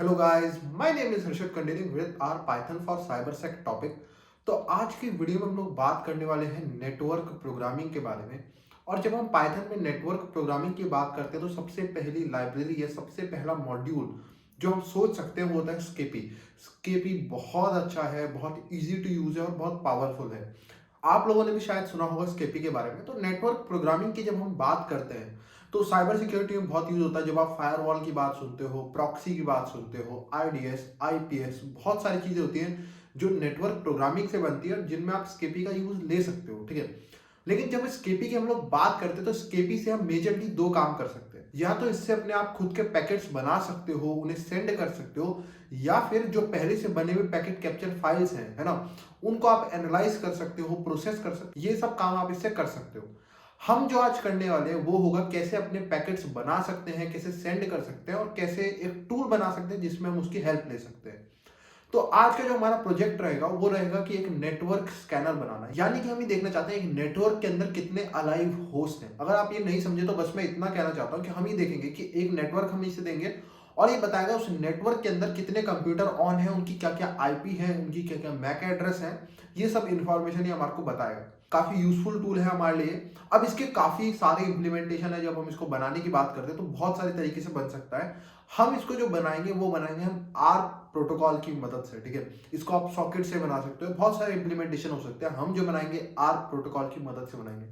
Hello guys, my name is Harshad continuing with our Python for cybersec topic. तो आज की video में हम लोग बात करने वाले हैं नेटवर्क प्रोग्रामिंग के बारे में। और जब हम पाइथन में नेटवर्क प्रोग्रामिंग की बात करते हैं तो सबसे पहली लाइब्रेरी या सबसे पहला मॉड्यूल जो हम सोच सकते हैं वो होता है स्केपी। स्केपी बहुत अच्छा है, बहुत इजी टू यूज है और बहुत पावरफुल है। आप लोगों ने भी शायद सुना होगा स्केपी के बारे में। तो नेटवर्क प्रोग्रामिंग की जब हम बात करते हैं तो साइबर सिक्योरिटी में बहुत यूज होता है। जब आप फायरवॉल की बात सुनते हो, प्रॉक्सी की बात सुनते हो, आईडीएस, आईपीएस, बहुत सारी चीजें होती हैं जो नेटवर्क प्रोग्रामिंग से बनती है और जिनमें आप स्केपी का यूज ले सकते हो, ठीक है। लेकिन जब स्केपी की हम लोग बात करते हैं तो स्केपी से हम मेजरली दो काम कर सकते हैं। या तो इससे अपने आप खुद के पैकेट्स बना सकते हो, उन्हें सेंड कर सकते हो, या फिर जो पहले से बने हुए पैकेट कैप्चर फाइल्स हैं, है ना, उनको आप एनालाइज कर सकते हो, प्रोसेस कर सकते हो। ये सब काम आप इससे कर सकते हो। हम जो आज करने वाले हैं वो होगा कैसे अपने पैकेट्स बना सकते हैं, कैसे सेंड कर सकते हैं और कैसे एक टूल बना सकते हैं जिसमें हम उसकी हेल्प ले सकते हैं। तो आज का जो हमारा प्रोजेक्ट रहेगा वो रहेगा कि एक नेटवर्क स्कैनर बनाना है। यानी कि हम ये देखना चाहते हैं एक नेटवर्क के अंदर कितने अलाइव होस्ट हैं। अगर आप ये नहीं समझे तो बस मैं इतना कहना चाहता हूँ कि हम ये देखेंगे कि एक नेटवर्क हम इसे देंगे और ये बताएगा उस नेटवर्क के अंदर कितने कंप्यूटर ऑन है, उनकी क्या क्या आईपी है, उनकी क्या क्या मैक एड्रेस है। ये सब इंफॉर्मेशन ये हमारे को बताएगा। काफी यूजफुल टूल है हमारे लिए। अब इसके काफी सारे इंप्लीमेंटेशन है। जब हम इसको बनाने की बात करते हैं तो बहुत सारे तरीके से बन सकता है। हम इसको जो बनाएंगे वो बनाएंगे हम आर प्रोटोकॉल की मदद से, ठीक है। इसको आप सॉकेट से बना सकते हो, बहुत सारे इंप्लीमेंटेशन हो सकते हैं। हम जो बनाएंगे आर प्रोटोकॉल की मदद से बनाएंगे।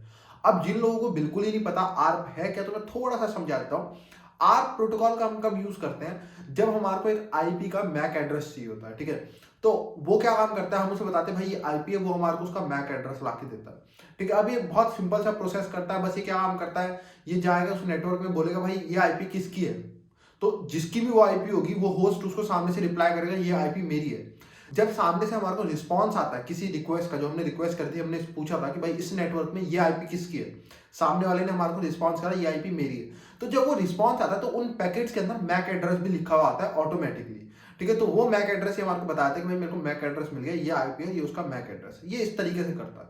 अब जिन लोगों को बिल्कुल ही नहीं पता आर है क्या तो मैं थोड़ा सा समझा देता हूँ। आर प्रोटोकॉल का हम कब यूज करते हैं, जब हमारे को एक आईपी का मैक एड्रेस चाहिए होता है, ठीक है। तो वो क्या काम करता है, हम उसे बताते हैं भाई ये आईपी है, वो हमारे को उसका मैक एड्रेस ला के देता है, ठीक है। अब ये बहुत सिंपल सा प्रोसेस करता है। बस ये क्या काम करता है, ये जाएगा उस नेटवर्क में, बोलेगा भाई ये आईपी किसकी है। तो जिसकी भी वो आईपी होगी वो होस्ट उसको सामने से रिप्लाई करेगा ये आईपी मेरी है। जब सामने से हमारे को रिस्पॉन्स आता है किसी रिक्वेस्ट का, जो हमने रिक्वेस्ट कर दी, हमने पूछा था कि भाई इस नेटवर्क में ये आईपी किसकी है, सामने वाले ने हमारे को रिस्पॉन्स करा ये आईपी मेरी है। तो जब वो रिस्पॉन्स आता है तो उन पैकेट्स के अंदर मैक एड्रेस भी लिखा हुआ आता है ऑटोमेटिकली, ठीक है। तो वो मैक एड्रेस हमारे को बताता है कि भाई मेरे को मैक एड्रेस मिल गया, ये आईपी है, ये उसका मैक एड्रेस है। ये इस तरीके से करता है।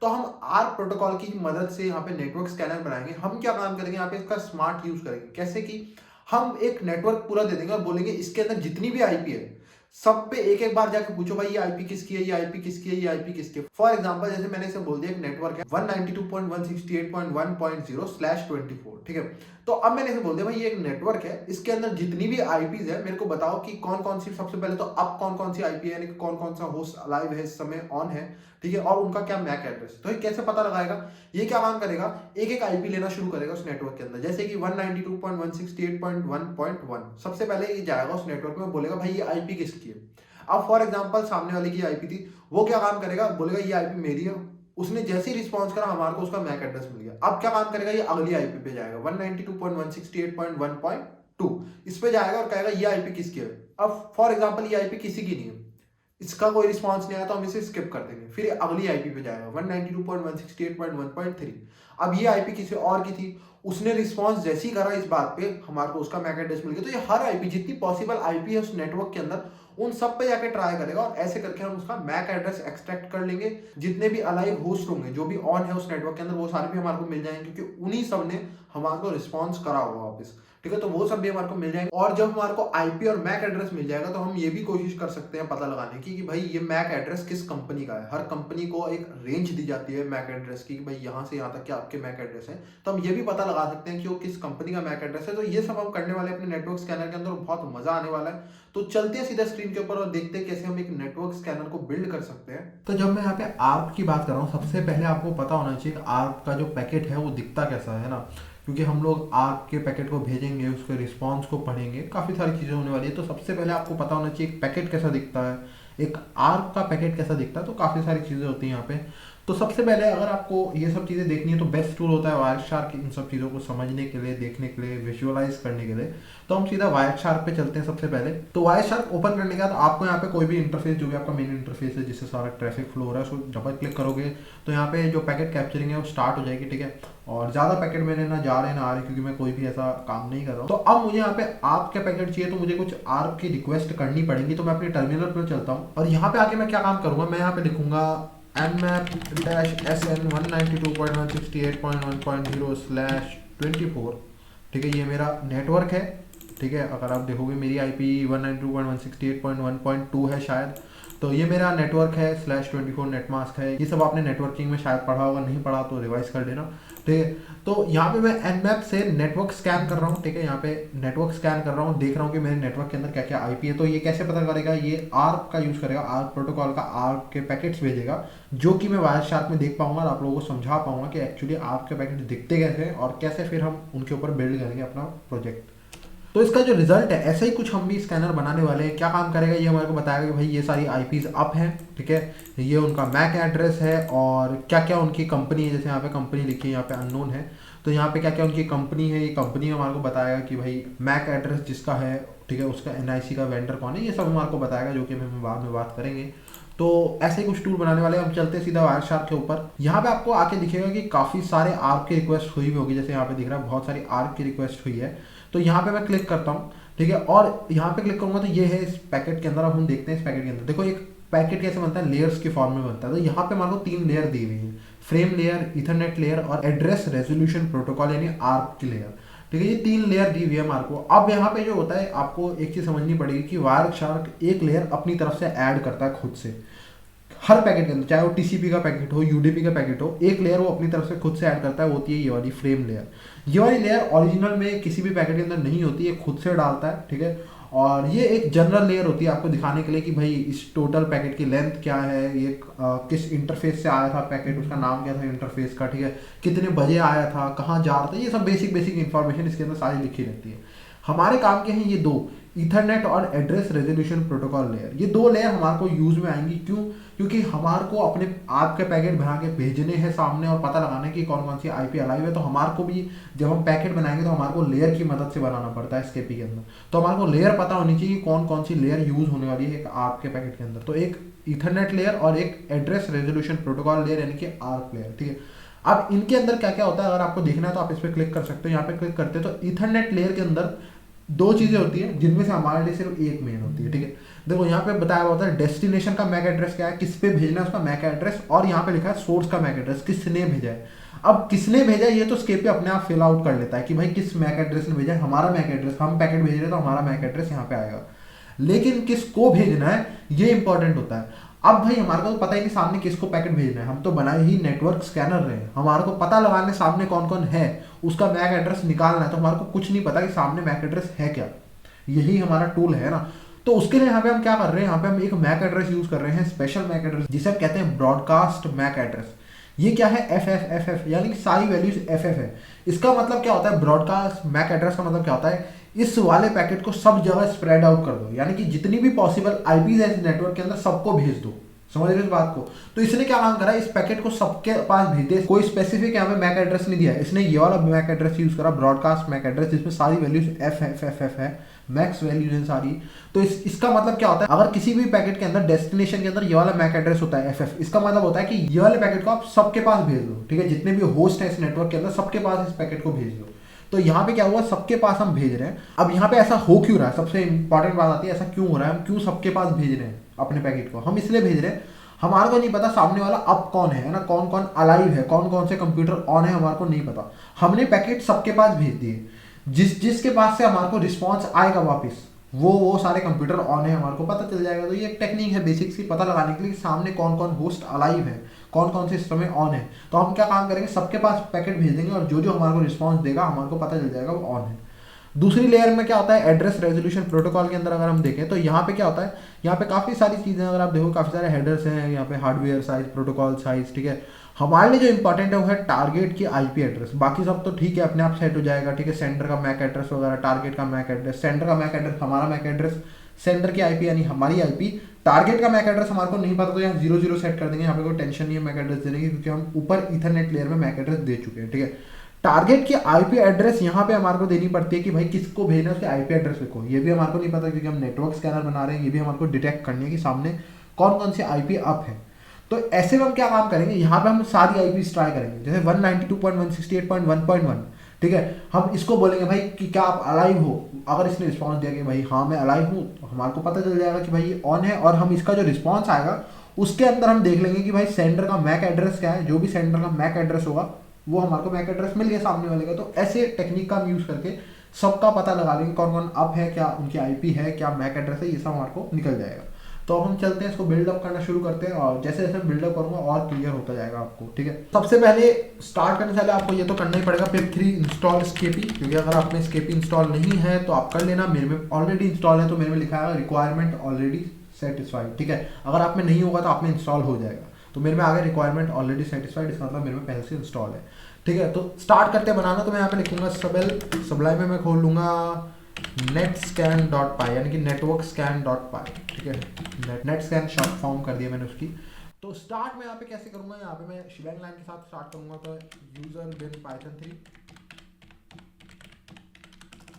तो हम आर प्रोटोकॉल की मदद से यहाँ पे नेटवर्क स्कैनर बनाएंगे। हम क्या काम करेंगे यहाँ पे, इसका स्मार्ट यूज करेंगे। कैसे कि हम एक नेटवर्क पूरा दे देंगे और बोलेंगे इसके अंदर जितनी भी आईपी है सब पे एक एक बार जाके पूछो भाई ये आईपी किसकी है, ये आईपी किसकी है, ये आईपी किसकी है। फॉर एग्जांपल जैसे मैंने इसे बोल दिया एक नेटवर्क है 192.168.1.0/24, ठीक है। तो अब मैंने इसे बोल दिया भाई ये एक नेटवर्क है, इसके अंदर जितनी भी आईपीज है मेरे को बताओ कि कौन कौन सी, सबसे पहले तो अब कौन कौन सी आईपी है, यानी कि कौन कौन सा होस्ट अलाइव है इस समय, ऑन है, ठीक है, और उनका क्या मैक एड्रेस है। तो ये कैसे पता लगाएगा, ये क्या काम करेगा, एक एक आईपी लेना शुरू करेगा उस नेटवर्क के अंदर। जैसे कि 192.168.1.1 सबसे पहले ये जाएगा उस नेटवर्क में, बोलेगा भाई ये आईपी किसकी है। अब फॉर एग्जांपल सामने वाले की आईपी थी, वो क्या काम करेगा, बोलेगा ये आईपी मेरी है। उसने जैसे ही रिस्पॉन्स करा हमारे को उसका मैक एड्रेस मिल गया। अब क्या काम करेगा, ये अगली आईपी पे जाएगा 192.168.1.2 इस पे जाएगा और कहेगा ये आईपी किसकी है। अब फॉर एग्जांपल ये आईपी किसी की नहीं है, इसका कोई रिस्पॉन्स नहीं आया तो हम इसे स्किप कर देंगे। फिर अगली आईपी पे जाएगा 192.168.1.3। अब ये आईपी किसी और की थी, उसने रिस्पॉन्स जैसी करा इस बात पे हमारे को उसका मैक एड्रेस मिल गया। तो ये हर आईपी, जितनी पॉसिबल आईपी है उस नेटवर्क के अंदर, उन सब पे जाके ट्राई करेगा और ऐसे करके हम उसका मैक एड्रेस एक्सट्रैक्ट कर लेंगे। जितने भी अलाइव होस्ट होंगे जो भी ऑन है उस नेटवर्क के अंदर वो सारे भी हमारे को मिल जाएंगे, क्योंकि उन्हीं सब ने हमारे को रिस्पॉन्स करा होगा वापस, ठीक है। तो वो सब भी हमारे को मिल जाएंगे। और जब हमारे को आईपी और मैक एड्रेस मिल जाएगा तो हम ये भी कोशिश कर सकते हैं पता लगाने की कि भाई ये मैक एड्रेस किस कंपनी का है। हर कंपनी को एक रेंज दी जाती है मैक एड्रेस की कि भाई यहाँ से यहाँ तक क्या आपके मैक एड्रेस है। तो हम ये भी पता लगा सकते हैं कि वो किस कंपनी का मैक एड्रेस है। तो ये सब हम करने वाले अपने नेटवर्क स्कैनर के अंदर, बहुत मजा आने वाला है। तो चलते हैं सीधा स्क्रीन के ऊपर और देखते हैं कैसे हम एक नेटवर्क स्कैनर को बिल्ड कर सकते हैं। तो जब मैं यहाँ पे आर्प की बात कर रहा हूँ, सबसे पहले आपको पता होना चाहिए कि आर्प का जो पैकेट है वो दिखता कैसा है ना। क्योंकि हम लोग आर्प के पैकेट को भेजेंगे, उसके रिस्पॉन्स को पढ़ेंगे, काफ़ी सारी चीज़ें होने वाली है। तो सबसे पहले आपको पता होना चाहिए एक पैकेट कैसा दिखता है, एक आर्प का पैकेट कैसा दिखता है। तो काफ़ी सारी चीज़ें होती हैं यहाँ पे। तो सबसे पहले अगर आपको ये सब चीज़ें देखनी है तो बेस्ट टूल होता है वायरशार्क इन सब चीज़ों को समझने के लिए, देखने के लिए, विजुअलाइज करने के लिए। तो हम सीधा वायरशार्क पे चलते हैं सबसे पहले। तो वायरशार्क ओपन करने के बाद आपको यहाँ पे कोई भी इंटरफेस, जो भी आपका मेन इंटरफेस है जिससे सारा ट्रैफिक फ्लो हो रहा है, उसको डबल क्लिक करोगे तो यहाँ पे जो पैकेट कैप्चरिंग है वो स्टार्ट हो जाएगी, ठीक है। और ज़्यादा पैकेट मेरे ना जा रहे ना आ रहे, क्योंकि मैं कोई भी ऐसा काम नहीं कर रहा हूँ। तो अब मुझे यहाँ पे आर्प के पैकेट चाहिए, तो मुझे कुछ आर्प की रिक्वेस्ट करनी पड़ेगी। तो मैं अपने टर्मिनल पर चलता हूँ और यहाँ पे आके मैं क्या काम करूँगा, मैं यहाँ पे लिखूंगा nmap-sn 192.168.1.0/24, ठीक है। ये मेरा नेटवर्क है, ठीक ठीक है। अगर आप देखोगे मेरी IP 192.168.1.2 है शायद, तो ये मेरा नेटवर्क है /24 नेटमास्क है। ये सब आपने नेटवर्किंग में शायद पढ़ा होगा, नहीं पढ़ा तो रिवाइज कर देना, ठीक है। तो यहाँ पे मैं Nmap से नेटवर्क स्कैन कर रहा हूँ, ठीक है। यहाँ पे नेटवर्क स्कैन कर रहा हूँ, देख रहा हूँ कि मेरे नेटवर्क के अंदर क्या क्या IP है। तो ये कैसे पता करेगा, ये ARP का यूज़ करेगा, ARP प्रोटोकॉल का, ARP के पैकेट्स भेजेगा, जो कि मैं वायरशार्क में देख पाऊंगा और आप लोगों को समझा पाऊंगा कि एक्चुअली ARP के पैकेट दिखते कैसे हैं और कैसे फिर हम उनके ऊपर बिल्ड करेंगे अपना प्रोजेक्ट। तो इसका जो रिजल्ट है, ऐसा ही कुछ हम भी स्कैनर बनाने वाले हैं। क्या काम करेगा, ये हमारे को बताएगा कि भाई ये सारी IPs अप हैं, ठीक है, ये उनका मैक एड्रेस है और क्या क्या उनकी कंपनी है। जैसे यहाँ पे कंपनी लिखी है, यहाँ पे अननोन है, तो यहाँ पे क्या क्या उनकी कंपनी है, ये कंपनी हमारे को बताएगा कि भाई मैक एड्रेस जिसका है, ठीक है, उसका NIC का वेंडर कौन है, ये सब हमारे को बताएगा, जो कि हम बाद में बात करेंगे। तो ऐसे ही कुछ टूल बनाने वाले हम चलते हैं सीधा वायरशार्क के ऊपर। यहाँ पे आपको आके दिखेगा कि काफ़ी सारे ARP की रिक्वेस्ट हुई होगी, जैसे यहाँ पे दिख रहा है बहुत सारी ARP की रिक्वेस्ट हुई है। तो यहाँ पे मैं क्लिक करता हूँ, ठीक है, और यहाँ पे क्लिक करूँगा तो ये है इस पैकेट के अंदर। अब हम देखते हैं इस पैकेट के अंदर, देखो एक पैकेट कैसे बनता है, लेयर्स के फॉर्म में बनता है। तो यहाँ पे हमारे को 3 लेयर दी हुई है, फ्रेम लेयर, ईथरनेट लेयर और एड्रेस रेजोल्यूशन प्रोटोकॉल यानी ARP की लेयर, ठीक है। ये 3 लेयर दी हुई है हमारे को। अब यहाँ पे जो होता है, आपको एक चीज़ समझनी पड़ेगी कि वायरशार्क एक लेयर अपनी तरफ से ऐड करता है खुद से हर पैकेट के अंदर, चाहे वो TCP का पैकेट हो, UDP का पैकेट हो, एक लेयर वो अपनी तरफ से खुद से ऐड करता है, वो होती है ये वाली फ्रेम लेयर। ये वाली लेयर ओरिजिनल में किसी भी पैकेट के अंदर नहीं होती है, खुद से डालता है, ठीक है। और ये एक जनरल लेयर होती है आपको दिखाने के लिए कि भाई इस टोटल पैकेट की लेंथ क्या है, ये किस इंटरफेस से आया था पैकेट, उसका नाम क्या था इंटरफेस का, ठीक है, कितने बजे आया था, कहाँ जा रहा था, ये सब बेसिक इन्फॉर्मेशन इसके अंदर सारी लिखी रहती है। हमारे काम के हैं ये 2, ईथरनेट और एड्रेस रेजोल्यूशन प्रोटोकॉल लेयर। ये 2 लेयर हमारे को यूज में आएंगी, क्यों, क्योंकि हमारे को अपने आप के पैकेट बना के भेजने हैं सामने और पता लगाने की कौन कौन सी IP अलाइव है। तो हमारे को भी जब हम पैकेट बनाएंगे तो हमारे को लेयर की मदद से बनाना पड़ता है SKP के अंदर। तो हमारे को लेयर पता होनी चाहिए कि कौन कौन सी लेयर यूज होने वाली है एक आपके पैकेट के अंदर। तो एक ईथरनेट लेयर और एक एड्रेस रेजोल्यूशन प्रोटोकॉल लेयर यानी कि ARP लेयर, ठीक है। अब इनके अंदर क्या क्या होता है, अगर आपको देखना है तो आप इस पर क्लिक कर सकते हो। यहाँ पे क्लिक करते हैं तो ईथरनेट लेयर के अंदर 2 चीजें होती है, जिनमें से हमारे लिए सिर्फ एक मेन होती है, ठीक है। देखो यहाँ पे बताया होता है डेस्टिनेशन का मैक एड्रेस क्या है, किस पे भेजना है उसका मैक एड्रेस, और यहाँ पे लिखा है सोर्स का मैक एड्रेस, किसने भेजा है। अब किसने भेजा ये तो स्केपी अपने आप फिल आउट कर लेता है कि भाई किस मैक एड्रेस ने भेजा है, हमारा मैक एड्रेस, हम पैकेट भेज रहे हैं तो हमारा मैक एड्रेस यहाँ पे आएगा। लेकिन किसको भेजना है ये इंपॉर्टेंट होता है। अब भाई हमारे को तो पता ही नहीं सामने किसको पैकेट भेजना है, हम तो बनाए ही नेटवर्क स्कैनर रहे हैं, हमारे को पता लगाने सामने कौन कौन है, उसका मैक एड्रेस निकालना है। तो हमारे को कुछ नहीं पता कि सामने मैक एड्रेस है क्या, यही हमारा टूल है ना। तो उसके लिए यहाँ पे हम क्या कर रहे हैं, यहाँ पे हम एक मैक एड्रेस यूज कर रहे हैं, स्पेशल मैक एड्रेस, जिसे हम कहते हैं ब्रॉडकास्ट मैक एड्रेस। ये क्या है, FF यानी कि सारी वैल्यूज FF है। इसका मतलब क्या होता है, ब्रॉडकास्ट मैक एड्रेस का मतलब क्या होता है, इस वाले पैकेट को सब जगह स्प्रेड आउट कर दो, यानी कि जितनी भी पॉसिबल IPs है इस नेटवर्क के अंदर सबको भेज दो। समझ रहे हो इस बात को। तो इसने क्या काम करा, इस पैकेट को सबके पास भेज दे, कोई स्पेसिफिक यहाँ पे मैक एड्रेस नहीं दिया, इसने ये वाला मैक एड्रेस यूज करा, ब्रॉडकास्ट मैक एड्रेस, जिसमें सारी वैल्यूज FF है, मैक्स वैल्यूज हैं सारी। तो इसका मतलब क्या होता है, अगर किसी भी पैकेट के अंदर डेस्टिनेशन के अंदर ये वाला मैक एड्रेस होता है FF, इसका मतलब होता है कि ये वाले पैकेट को आप सबके पास भेज दो, ठीक है, जितने भी होस्ट है इस नेटवर्क के अंदर सबके पास इस पैकेट को भेज दो। तो यहाँ पे क्या हुआ, सबके पास हम भेज रहे हैं। अब यहाँ पे ऐसा हो क्यों रहा है, सबसे इंपॉर्टेंट बात आती है, ऐसा क्यों हो रहा है, हम क्यों सबके पास भेज रहे हैं अपने पैकेट को, हम इसलिए भेज रहे हैं, हमारे को नहीं पता सामने वाला अब कौन है ना, कौन कौन अलाइव है, कौन कौन से कंप्यूटर ऑन है, हमारे को नहीं पता। हमने पैकेट सबके पास भेज दिए, जिसके पास से हमारे को रिस्पॉन्स आएगा वापस, वो सारे कंप्यूटर ऑन है, हमारे को पता चल जाएगा। तो ये एक टेक्निक है बेसिक सी पता लगाने के लिए सामने कौन कौन होस्ट अलाइव है, कौन कौन से सिस्टम में ऑन है। तो हम क्या काम करेंगे, सबके पास पैकेट भेज देंगे और जो जो हमारे को रिस्पॉन्स देगा हमारे को पता चल जाएगा वो ऑन है। दूसरी लेयर में क्या होता है, एड्रेस रेजोल्यूशन प्रोटोकॉल के अंदर अगर हम देखें तो यहाँ पे क्या होता है, यहाँ पे काफ़ी सारी चीज़ें अगर आप देखो, काफ़ी सारे हेडर्स हैं, यहाँ पे हार्डवेयर साइज, प्रोटोकॉल साइज, ठीक है। हमारे लिए जो इंपॉर्टेंट है वो है टारगेट की IP एड्रेस, बाकी सब तो ठीक है अपने आप सेट हो जाएगा, ठीक है। सेंटर का मैक एड्रेस वगैरह, टारगेट का मैक एड्रेस, सेंटर का मैक एड्रेस हमारा मैक एड्रेस, सेंटर की IP यानी हमारी IP, टारगेट का मैक एड्रेस हमारे को नहीं पता तो यहाँ 0 सेट कर देंगे, यहाँ पे कोई टेंशन नहीं है मैक एड्रेस देने की, क्योंकि हम ऊपर ईथरनेट लेयर में मैक एड्रेस दे चुके हैं, ठीक है। टारगेट की IP एड्रेस यहाँ पे हमारे को देनी पड़ती है कि भाई किसको भेजना है, उसके IP एड्रेस लिखो। ये भी हमारे को नहीं पता क्योंकि हम नेटवर्क स्कैनर बना रहे हैं, ये भी हमारे को डिटेक्ट करनी है कि सामने कौन कौन सी IP अप है। तो ऐसे में हम क्या काम करेंगे, यहाँ पे हम सारी IPs ट्राई करेंगे, जैसे 192.168.1.1, ठीक है। हम इसको बोलेंगे भाई कि क्या आप अलाइव हो, अगर इसने रिस्पॉन्स दिया कि भाई हाँ मैं अलाइव हूँ, तो हमारे को पता चल जाएगा कि भाई ये ऑन है, और हम इसका जो रिस्पॉन्स आएगा उसके अंदर हम देख लेंगे कि भाई सेंडर का मैक एड्रेस क्या है, जो भी सेंडर का मैक एड्रेस होगा वो हमारे को मैक एड्रेस मिल गया सामने वाले का। तो ऐसे टेक्निक का हम यूज करके सबका पता लगा लेंगे, कौन कौन अप है, क्या उनकी आईपी है, क्या मैक एड्रेस है, ये सब हमारे को निकल जाएगा। तो अब हम चलते हैं, इसको बिल्डअप करना शुरू करते हैं, और जैसे जैसे बिल्डअप करूंगा और क्लियर होता जाएगा आपको, ठीक है। सबसे पहले स्टार्ट करने से पहले आपको ये तो करना ही पड़ेगा pip3 इंस्टॉल स्केपी, क्योंकि अगर आपने स्केपी इंस्टॉल नहीं है तो आप कर लेना। मेरे में ऑलरेडी इंस्टॉल है, तो मेरे में लिखा है रिक्वायरमेंट ऑलरेडी सेटिस्फाइड, ठीक है। अगर आप में नहीं होगा तो आप में इंस्टॉल हो जाएगा। तो मेरे में आ गया रिक्वायरमेंट ऑलरेडी सेटिस्फाइड, इसका मतलब मेरे में पहले से इंस्टॉल है, ठीक है। तो स्टार्ट करते बनाना, तो मैं यहाँ पे लिखूंगा सबलाइन में मैं खोल लूंगा netscan.py, यानी कि networkscan.py, ठीक है। netscan शॉर्ट फॉर्म कर दिया मैंने उसकी। तो स्टार्ट में यहाँ पे कैसे करूंगा, यहाँ पे मैं शिबैंग लाइन के साथ स्टार्ट करूंगा, तो यूजर बिन पाइथन 3,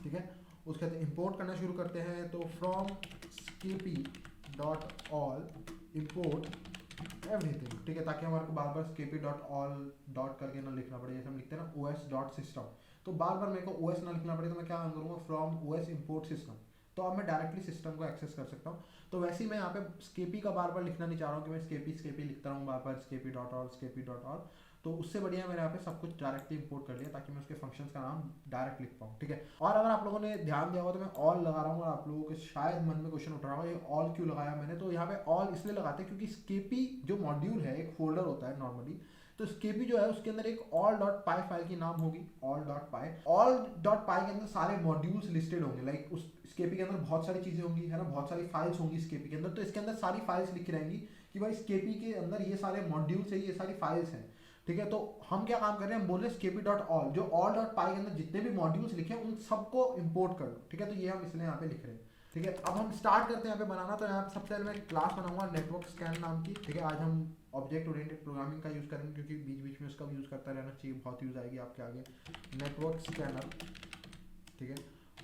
ठीक है। उसके बाद इंपोर्ट करना शुरू करते हैं, तो फ्रॉम skp.all import एवरीथिंग, ठीक है, ताकि हमारे को बार बार skp.all डॉट करके ना लिखना पड़े, जैसे हम लिखते हैं ना os.system, तो बार बार मेरे को os ना लिखना पड़े, तो मैं क्या करूँगा फ्रॉम os import system, तो अब मैं डायरेक्टली सिस्टम को एक्सेस कर सकता हूँ। तो वैसे ही मैं यहाँ पे skp का बार बार लिखना नहीं चाह रहा हूँ कि मैं skp लिखता रहूँ बार बार skp.all, तो उससे बढ़िया मैंने यहाँ पे सब कुछ डायरेक्टली इंपोर्ट कर लिया, ताकि मैं उसके फंक्शंस का नाम डायरेक्ट लिख पाऊँ, ठीक है। और अगर आप लोगों ने ध्यान दिया होगा तो मैं ऑल लगा रहा हूँ, और आप लोगों के शायद मन में क्वेश्चन उठ रहा होगा ये ऑल क्यों लगाया मैंने। तो यहाँ पे ऑल इसलिए लगाते हैं क्योंकि स्केपी जो मॉड्यूल है एक फोल्डर होता है नॉर्मली, तो स्केपी जो है उसके अंदर एक all.py फाइल की नाम होगी, all.py के अंदर सारे मॉड्यूल्स लिस्टेड होंगे, लाइक उस स्केपी के अंदर बहुत सारी चीजें होंगी, है ना, बहुत सारी फाइल्स होंगी स्केपी के अंदर, तो इसके अंदर सारी फाइल्स लिखी रहेंगी कि भाई स्केपी के अंदर ये सारे मॉड्यूल्स है, ये सारी फाइल्स हैं, ठीक है। तो हम क्या काम कर रहे हैं, हम बोल रहे हैं skp.all, जो all.py के अंदर जितने भी मॉड्यूल्स लिखे हैं उन सबको इंपोर्ट कर लो, ठीक है। तो ये हम इसलिए यहाँ पे लिख रहे हैं, ठीक है। अब हम स्टार्ट करते हैं यहाँ पे बनाना। तो यहाँ पे सबसे पहले मैं क्लास बनाऊंगा नेटवर्क स्कैन नाम की, ठीक है। आज हम ऑब्जेक्ट ओरिएंटेड प्रोग्रामिंग का यूज करेंगे, क्योंकि बीच बीच में उसका यूज करता रहना चाहिए, बहुत यूज आएगी आपके आगे। नेटवर्क स्कैनर, ठीक है,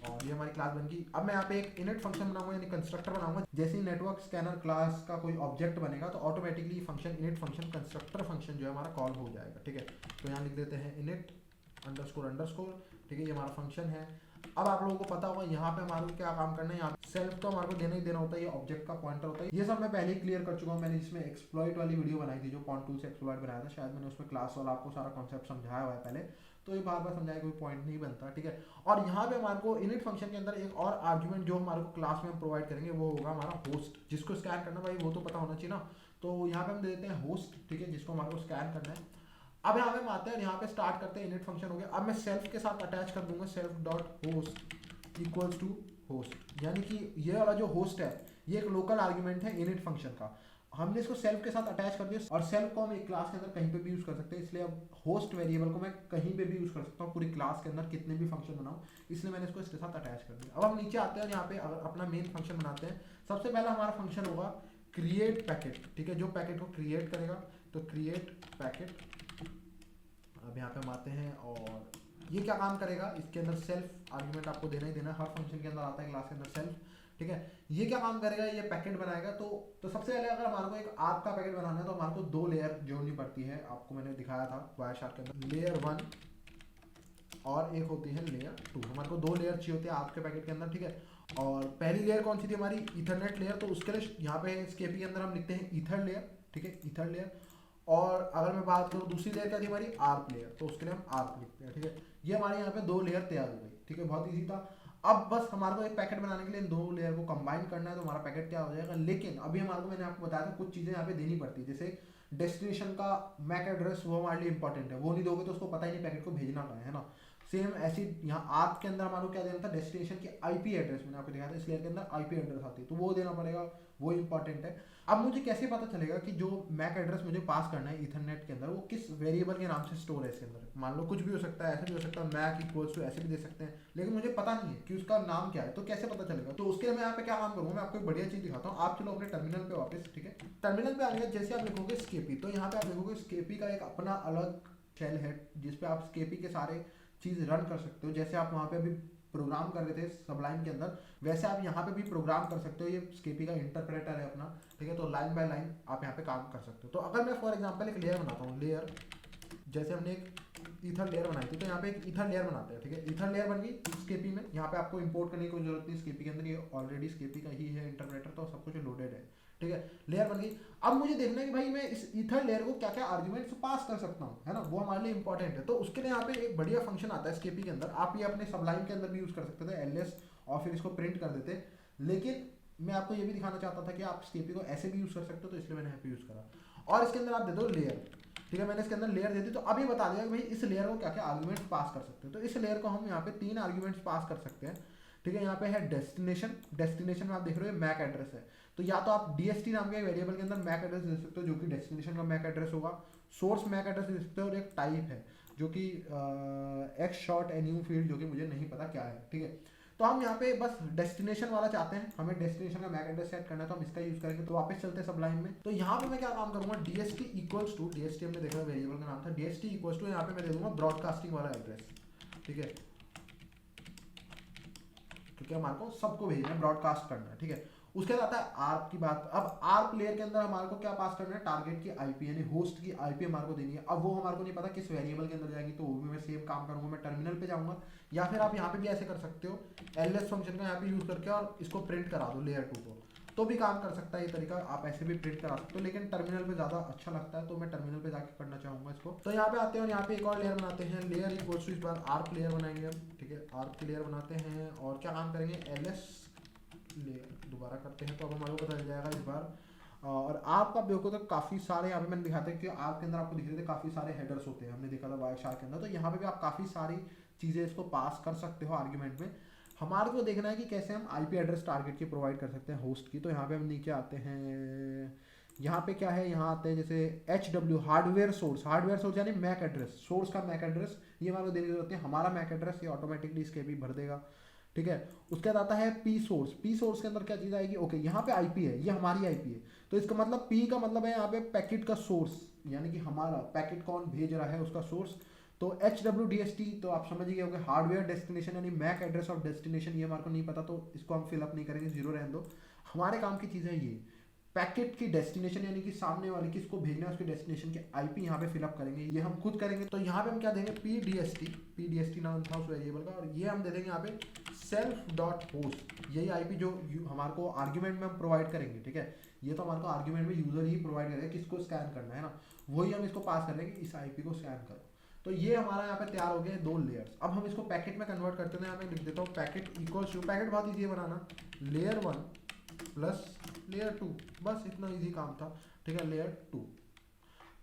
और ये हमारी क्लास बन गई। अब मैं यहाँ पे एक इनिट फंक्शन बनाऊंगा, यानी कंस्ट्रक्टर बनाऊंगा। जैसे ही नेटवर्क स्कैनर क्लास का कोई ऑब्जेक्ट बनेगा तो automatically function init function constructor function जो है हमारा कॉल हो जाएगा, ठीक है। तो यहाँ लिख देते हैं इनिट अंडरस्कोर, ठीक है, ये हमारा फंक्शन है। अब आप लोगों को पता होगा यहाँ पे हमारे को क्या काम करना है, यहाँ सेल्फ तो हमारे को देना ही देना होता है, ये ऑब्जेक्ट का पॉइंटर होता है, ये सब मैं पहले ही क्लियर कर चुका हूँ। मैंने जिसमें एक्सप्लॉइट वाली वीडियो बनाई थी, जो पॉइंट टूल से एक्सप्लॉइट बनाया था, शायद मैंने उसमें क्लास वाला आपको सारा कॉन्सेप्ट समझाया हुआ है पहले, तो ये बार बार समझाया कोई पॉइंट नहीं बनता, ठीक है। और यहाँ पे हमारे को इनिट फंक्शन के अंदर एक और आर्गुमेंट जो हमारे को क्लास में प्रोवाइड करेंगे वो होगा हमारा होस्ट, जिसको स्कैन करना भाई वो तो पता होना चाहिए ना। तो यहाँ पे हम दे देते हैं होस्ट, ठीक है, जिसको हमारे को स्कैन करना है। अब यहाँ पे हम आते हैं और यहाँ पे स्टार्ट करते हैं, इनिट फंक्शन हो गया। अब मैं सेल्फ के साथ अटैच कर दूंगा self dot host equals to host, यानी कि ये वाला जो होस्ट है ये एक लोकल आर्ग्यूमेंट है इनिट फंक्शन का। हमने इसको सेल्फ के साथ अटैच कर दिया, और सेल्फ को हम एक क्लास के अंदर कहीं पे भी यूज कर सकते हैं, इसलिए अब होस्ट वेरिएबल को मैं कहीं पे भी यूज कर सकता हूँ पूरी क्लास के अंदर, कितने भी फंक्शन बनाऊँ, इसलिए मैंने इसको इसके साथ अटैच कर दिया। अब हम नीचे आते हैं और यहाँ पे अगर अपना मेन फंक्शन बनाते हैं। सबसे पहला हमारा फंक्शन होगा क्रिएट पैकेट, ठीक है, जो पैकेट को क्रिएट करेगा, तो क्रिएट पैकेट। अब यहाँ पे हम आते हैं और ये क्या काम करेगा, इसके अंदर सेल्फ आर्गुमेंट आपको देना ही देना, हर फंक्शन के अंदर आता है क्लास के अंदर सेल्फ, ठीक है। ये क्या काम करेगा, ये पैकेट बनाएगा। तो सबसे पहले अगर हमारे को एक आर्क का पैकेट बनाना है तो हमारे को दो लेयर जोड़नी पड़ती है, आपको मैंने दिखाया था वायरशार्क के अंदर, लेयर 1 और एक होती है लेयर 2। हमारे को दो लेयर चाहिए होती है आर्क के पैकेट के अंदर, ठीक है। और पहली लेयर कौन सी थी हमारी, ईथरनेट लेयर, तो उसके लिए यहाँ पे स्केपी के अंदर हम लिखते हैं ईथर लेयर, ठीक है, ईथर लेयर। और अगर मैं बात करूँ दूसरी लेयर क्या थी हमारी, आर्क लेयर, तो उसके लिए हम आर्क लिखते हैं, ठीक है। ये हमारे यहाँ पे दो लेयर तैयार हो गई, ठीक है, बहुत ईजी था। अब बस हमारे को एक पैकेट बनाने के लिए इन दो लेयर को कंबाइन करना है, तो हमारा पैकेट क्या हो जाएगा। लेकिन अभी हमारे को, मैंने आपको बताया था कुछ चीजें यहाँ पे देनी पड़ती है, जैसे डेस्टिनेशन का मैक एड्रेस, वो हमारे लिए इंपॉर्टेंट है, वो नहीं दोगे तो उसको पता ही नहीं पैकेट को भेजना कहाँ है ना। सेम ऐसी यहाँ आर्क के अंदर हमारे को क्या देना था, डेस्टिनेशन की आईपी एड्रेस, मैंने आपको दिखाया था, इस लेयर के अंदर आईपी एड्रेस आती है, तो वो देना पड़ेगा, वो इंपॉर्टेंट है। अब मुझे कैसे पता चलेगा कि जो मैक एड्रेस मुझे पास करना है ईथरनेट के अंदर, वो किस वेरिएबल के नाम से स्टोर है इसके अंदर। मान लो कुछ भी हो सकता है, ऐसा भी हो सकता है मैक इक्वल्स टू, ऐसे भी दे सकते हैं, लेकिन मुझे पता नहीं है कि उसका नाम क्या है, तो कैसे पता चलेगा। तो उसके लिए मैं यहाँ पे क्या काम करूँगा, मैं आपको एक बढ़िया चीज दिखाता हूँ। आप चलो अपने टर्मिनल पे वापस, ठीक है। टर्मिनल पे आने के जैसे आप लिखोगे स्केपी, तो यहाँ पे आप लिखोगे स्केपी का एक अपना अलग शेल है, जिसपे आप स्केपी के सारे चीज रन कर सकते हो। जैसे आप वहाँ पे अभी प्रोग्राम कर रहे थे सबलाइन के अंदर, वैसे आप यहाँ पे भी प्रोग्राम कर सकते हो। ये स्केपी का इंटरप्रेटर है अपना, ठीक है, तो लाइन बाय लाइन आप यहाँ पे काम कर सकते हो। तो अगर मैं फॉर एग्जांपल एक लेयर बनाता हूँ, लेयर, जैसे हमने एक ईथर लेयर बनाई थी, तो यहाँ पे एक ईथर लेयर बनाते हैं, ठीक है। ईथर लेयर बन गई स्केपी में, यहाँ पे आपको इंपोर्ट करने की कोई जरूरत नहीं, स्केपी के अंदर ये ऑलरेडी स्केपी का ही है इंटरप्रेटर, तो सब कुछ लोडेड है, ठीक है, लेयर बन गई। अब मुझे देखना है कि भाई मैं इस ईथर लेयर को क्या क्या आर्ग्यूमेंट्स पास कर सकता हूँ, है ना, वो हमारे लिए इंपॉर्टेंट है। तो उसके लिए यहाँ पे एक बढ़िया फंक्शन आता है स्केपी के अंदर, आप ये अपने सबलाइन के अंदर भी यूज कर सकते थे एलएस, और फिर इसको प्रिंट कर देते। लेकिन मैं आपको ये भी दिखाना चाहता था कि आप स्केपी को ऐसे भी यूज कर सकते हो, तो इसलिए मैंने यहाँ पे यूज करा। और इसके अंदर आप दे दो लेयर, ठीक है, मैंने इसके अंदर लेयर दे दी। तो अभी बता दिया कि भाई इस लेयर को क्या क्या आर्ग्यूमेंट्स पास कर सकते हैं। तो इस लेयर को हम यहाँ पे 3 आर्ग्यूमेंट्स पास कर सकते हैं, ठीक है। यहाँ पे है डेस्टिनेशन, डेस्टिनेशन में आप देख रहे हो मैक एड्रेस है, तो या तो आप डीएसटी नाम के वेरिएबल के अंदर मैक एड्रेस दे सकते हो जो कि डेस्टिनेशन का मैक एड्रेस होगा। सोर्स मैक एड्रेस दे सकते हो, और एक टाइप है जो कि एक्स शॉर्ट एनयू फील्ड, जो कि मुझे नहीं पता क्या है, ठीक है। तो हम यहाँ पे बस डेस्टिनेशन वाला चाहते हैं, हमें डेस्टिनेशन का मैक एड्रेस सेट करना है, तो हम इसका यूज करेंगे। तो वापस चलते हैं सबलाइन में। तो यहाँ पे मैं क्या काम करूंगा, डीएसटी इक्वल्स टू, डीएसटी हमने देखा वेरिएबल का नाम था, डीएसटी इक्वल्स टू यहाँ पे मैं दे दूंगा ब्रॉडकास्टिंग वाला एड्रेस, ठीक है, क्योंकि हमारे को सबको भेजना है, ब्रॉडकास्ट करना है, ठीक है। उसके बाद आता है आर्प की बात। अब आर्प लेयर के अंदर हमारे को क्या पास करना है, टारगेट की आईपी यानी होस्ट की आईपी हमारे को देनी है। अब वो हमारे को नहीं पता किस वेरिएबल के अंदर जाएगी, तो वो भी मैं सेम काम करूंगा, मैं टर्मिनल पे जाऊंगा, या फिर आप यहाँ पे भी ऐसे कर सकते हो, एलएस फंक्शन का यहाँ पे यूज करके और इसको प्रिंट करा दो लेयर 2 को, तो भी काम कर सकता है ये तरीका। आप ऐसे भी प्रिंट करा सकते हो, लेकिन टर्मिनल पे ज्यादा अच्छा लगता है, तो मैं टर्मिनल पे जाके करना चाहूंगा इसको। तो यहाँ पे आते हैं और यहाँ पे एक और लेयर बनाते हैं, लेयर इक्वल्स टू, इस बार आर्प लेयर बनाएंगे हम, ठीक है, आर्प की लेयर बनाते हैं। और क्या काम करेंगे, एलएस लेयर दोबारा करते हैं, तो अब हमारे को पता चल जाएगा इस बार। और आपका देखो तो काफ़ी सारे यहाँ पे मैंने दिखाते हैं कि आप के अंदर आपको दिख रहे थे काफ़ी सारे हेडर्स होते हैं, हमने देखा था वायर शार्क के अंदर। तो यहाँ पे भी आप काफ़ी सारी चीज़ें इसको पास कर सकते हो आर्ग्यूमेंट में। हमारे को देखना है कि कैसे हम आईपी एड्रेस टारगेट की प्रोवाइड कर सकते हैं होस्ट की। तो यहाँ पे हम नीचे आते हैं, यहाँ पे क्या है, यहाँ आते हैं जैसे HW hardware source, hardware source यानी मैक एड्रेस, सोर्स का मैक एड्रेस, ये हमारे को देने की जरूरत है। हमारा मैक एड्रेस ये ऑटोमेटिकली इसके भी भर देगा, ठीक है। उसके बाद आता है पी सोर्स, पी सोर्स के अंदर क्या चीज़ आएगी, ओके, यहाँ पे आईपी है, ये हमारी आईपी है, तो इसका मतलब पी का मतलब है यहाँ पे पैकेट का सोर्स, यानी कि हमारा पैकेट कौन भेज रहा है उसका सोर्स। तो HWDST तो आप समझ गए होंगे, हार्डवेयर डेस्टिनेशन यानी मैक एड्रेस ऑफ डेस्टिनेशन, ये हमारे को नहीं पता, तो इसको हम फिलअप नहीं करेंगे, जीरो रहने दो। हमारे काम की चीज़ है ये पैकेट की डेस्टिनेशन, यानी कि सामने वाले किसको भेजना है उसके डेस्टिनेशन की आईपी यहाँ पे फिलअप करेंगे, ये हम खुद करेंगे। तो यहाँ पे हम क्या देंगे, PDST नाम था उस वेरिएबल का, और ये हम दे देंगे यहाँ पे सेल्फ डॉट होस्ट, यही आईपी जो हमारे को आर्ग्यूमेंट में हम प्रोवाइड करेंगे, ठीक है। ये तो हमारे को आर्ग्यूमेंट में यूजर ही प्रोवाइड करेगा किसको स्कैन करना है ना, वही हम इसको पास करेंगे कि इस आईपी को स्कैन करो। तो ये हमारा यहाँ पे तैयार हो गए 2 लेयर्स। अब हम इसको पैकेट में कन्वर्ट करते हैं, यहाँ पे लिख देता हूँ पैकेट इक्वल्स टू, पैकेट बहुत ईजी है बनाना, लेयर 1 प्लस लेयर 2, बस इतना इजी काम था, ठीक है, लेयर 2।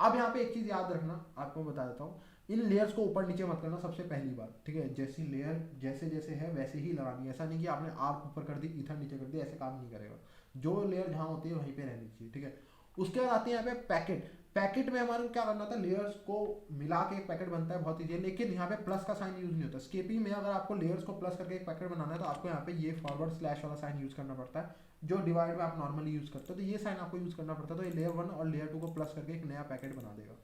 अब यहाँ पे एक चीज याद रखना, आपको बता देता हूँ, इन लेयर्स को ऊपर नीचे मत करना सबसे पहली बात, ठीक है। जैसी लेयर जैसे जैसे है वैसे ही लगानी है, ऐसा नहीं कि आपने आर्क ऊपर कर दी ईथर नीचे कर दी, ऐसे काम नहीं करेगा। जो लेयर जहाँ होती है वहीं पे रहनी चाहिए, ठीक है। उसके बाद आती है यहाँ पे पैकेट। पैकेट में हमारे को क्या करना था, लेयर्स को मिला के एक पैकेट बनता है, बहुत ईजी है, लेकिन यहाँ पे प्लस का साइन यूज नहीं होता। स्केपी में अगर आपको लेयर्स को प्लस करके एक पैकेट बनाना है तो आपको यहाँ पे ये फॉरवर्ड स्लैश वाला साइन यूज करना पड़ता है, जो डिवाइड में आप नॉर्मली यूज करते हो, तो ये साइन आपको यूज करना पड़ता है। तो ये लेयर 1 और लेयर 2 को प्लस करके एक नया पैकेट बना देगा।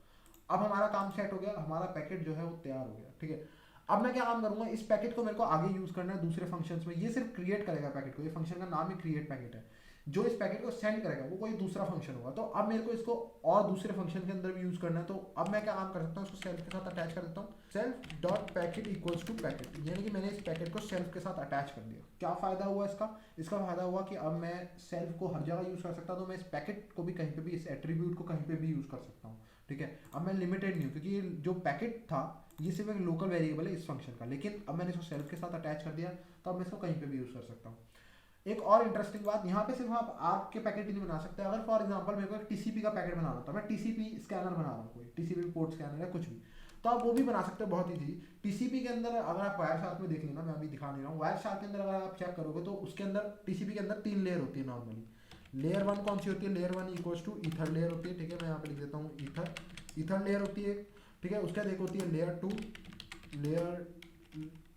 अब हमारा काम सेट हो गया, हमारा पैकेट जो है वो तैयार हो गया, ठीक है। अब मैं क्या काम करूंगा, इस पैकेट को मेरे को आगे यूज करना है दूसरे फंक्शंस में। ये सिर्फ क्रिएट करेगा पैकेट को, ये फंक्शन का नाम ही क्रिएट पैकेट है। जो इस पैकेट को सेंड करेगा वो कोई दूसरा फंक्शन होगा। तो अब मेरे को इसको और दूसरे फंक्शन के अंदर भी यूज करना है, तो अब मैं क्या काम कर सकता हूँ, इसको सेल्फ के साथ अटैच कर देता हूँ, self dot packet equals to packet, यानी कि मैंने इस पैकेट को सेल्फ के साथ अटैच कर दिया। क्या फायदा हुआ इसका, इसका फायदा हुआ कि अब मैं सेल्फ को हर जगह यूज कर सकता, तो मैं इस पैकेट को भी कहीं पे भी, इस एट्रीब्यूट को कहीं पे भी यूज कर सकता हूँ, ठीक है। अब मैं लिमिटेड नहीं हूँ, क्योंकि जो पैकेट था ये सिर्फ एक लोकल वेरिएबल है इस फंक्शन का, लेकिन अब मैंने इसको सेल्फ के साथ अटैच कर दिया, तो अब मैं इसको कहीं पे भी यूज कर सकता हूँ। एक और इंटरेस्टिंग बात, यहाँ पे सिर्फ आप आर्क के पैकेट ही नहीं बना सकते। अगर फॉर एग्जांपल मेरे को एक टीसीपी का पैकेट बनाना होता है, मैं टीसीपी स्कैनर बना रहा हूँ, कोई टीसीपी पोर्ट स्कैनर है कुछ भी, तो आप वो भी बना सकते हो बहुत ईजी। टीसीपी के अंदर अगर आप वायर शार्क में देख लेना, मैं अभी दिखा नहीं रहा हूँ, वायर शार्क के अंदर अगर आप चेक करोगे तो उसके अंदर टीसीपी के अंदर 3 लेयर होती है नॉर्मली। लेयर 1 कौन सी होती है, layer 1 equals to ether layer होती है, ठीक है। मैं यहाँ पे लिख देता हूँ ईथर लेयर होती है, ठीक है। उसके बाद एक होती है लेयर 2,